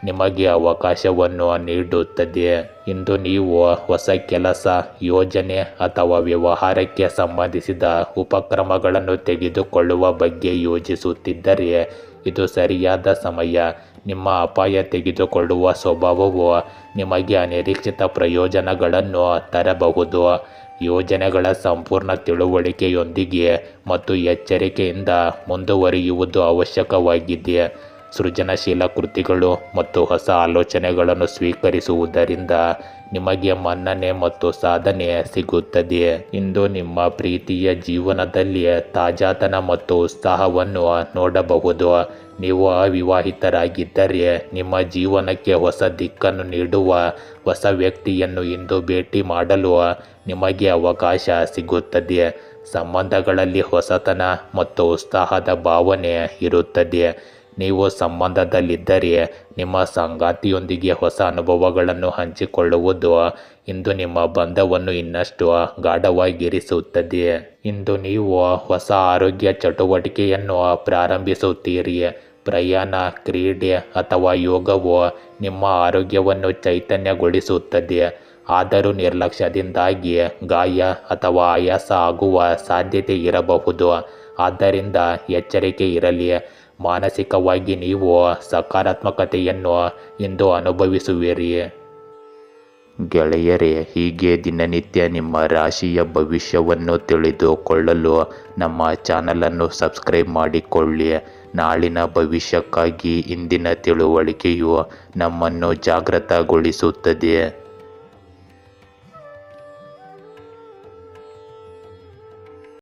ನಿಮಗೆ ಅವಕಾಶವನ್ನು ನೀಡುತ್ತದೆ. ಇಂದು ನೀವು ಹೊಸ ಕೆಲಸ, ಯೋಜನೆ ಅಥವಾ ವ್ಯವಹಾರಕ್ಕೆ ಸಂಬಂಧಿಸಿದ ಉಪಕ್ರಮಗಳನ್ನು ತೆಗೆದುಕೊಳ್ಳುವ ಬಗ್ಗೆ ಯೋಚಿಸುತ್ತಿದ್ದರೆ ಇದು ಸರಿಯಾದ ಸಮಯ. ನಿಮ್ಮ ಅಪಾಯ ತೆಗೆದುಕೊಳ್ಳುವ ಸ್ವಭಾವವು ನಿಮಗೆ ಅನಿರೀಕ್ಷಿತ ಪ್ರಯೋಜನಗಳನ್ನು ತರಬಹುದು. ಯೋಜನೆಗಳ ಸಂಪೂರ್ಣ ತಿಳುವಳಿಕೆಯೊಂದಿಗೆ ಮತ್ತು ಎಚ್ಚರಿಕೆಯಿಂದ ಮುಂದುವರಿಯುವುದು ಅವಶ್ಯಕವಾಗಿದೆ. ಸೃಜನಶೀಲ ಕೃತಿಗಳು ಮತ್ತು ಹೊಸ ಆಲೋಚನೆಗಳನ್ನು ಸ್ವೀಕರಿಸುವುದರಿಂದ ನಿಮಗೆ ಮನ್ನಣೆ ಮತ್ತು ಸಾಧನೆ ಸಿಗುತ್ತದೆ. ಇಂದು ನಿಮ್ಮ ಪ್ರೀತಿಯ ಜೀವನದಲ್ಲಿ ತಾಜಾತನ ಮತ್ತು ಉತ್ಸಾಹವನ್ನು ನೋಡಬಹುದು. ನೀವು ಅವಿವಾಹಿತರಾಗಿದ್ದರೆ ನಿಮ್ಮ ಜೀವನಕ್ಕೆ ಹೊಸ ದಿಕ್ಕನ್ನು ನೀಡುವ ಹೊಸ ವ್ಯಕ್ತಿಯನ್ನು ಇಂದು ಭೇಟಿ ಮಾಡಲು ನಿಮಗೆ ಅವಕಾಶ ಸಿಗುತ್ತದೆ. ಸಂಬಂಧಗಳಲ್ಲಿ ಹೊಸತನ ಮತ್ತು ಉತ್ಸಾಹದ ಭಾವನೆ ಇರುತ್ತದೆ. ನೀವು ಸಂಬಂಧದಲ್ಲಿದ್ದರೆ ನಿಮ್ಮ ಸಂಗಾತಿಯೊಂದಿಗೆ ಹೊಸ ಅನುಭವಗಳನ್ನು ಹಂಚಿಕೊಳ್ಳುವುದು ಇಂದು ನಿಮ್ಮ ಬಂಧವನ್ನು ಇನ್ನಷ್ಟು ಗಾಢವಾಗಿರಿಸುತ್ತದೆ. ಇಂದು ನೀವು ಹೊಸ ಆರೋಗ್ಯ ಚಟುವಟಿಕೆಯನ್ನು ಪ್ರಾರಂಭಿಸುತ್ತೀರಿ. ಪ್ರಯಾಣ, ಕ್ರೀಡೆ ಅಥವಾ ಯೋಗವು ನಿಮ್ಮ ಆರೋಗ್ಯವನ್ನು ಚೈತನ್ಯಗೊಳಿಸುತ್ತದೆ. ಆದರೂ ನಿರ್ಲಕ್ಷ್ಯದಿಂದಾಗಿ ಗಾಯ ಅಥವಾ ಆಯಾಸ ಆಗುವ ಸಾಧ್ಯತೆ ಇರಬಹುದು. ಆದ್ದರಿಂದ ಎಚ್ಚರಿಕೆ ಇರಲಿ. ಮಾನಸಿಕವಾಗಿ ನೀವು ಸಕಾರಾತ್ಮಕತೆಯನ್ನು ಇಂದು ಅನುಭವಿಸುವಿರಿ. ಗೆಳೆಯರೇ, ಹೀಗೆ ದಿನನಿತ್ಯ ನಿಮ್ಮ ರಾಶಿಯ ಭವಿಷ್ಯವನ್ನು ತಿಳಿದುಕೊಳ್ಳಲು ನಮ್ಮ ಚಾನಲನ್ನು ಸಬ್ಸ್ಕ್ರೈಬ್ ಮಾಡಿಕೊಳ್ಳಿ. ನಾಳಿನ ಭವಿಷ್ಯಕ್ಕಾಗಿ ಇಂದಿನ ತಿಳುವಳಿಕೆಯು ನಮ್ಮನ್ನು ಜಾಗೃತಗೊಳಿಸುತ್ತದೆ.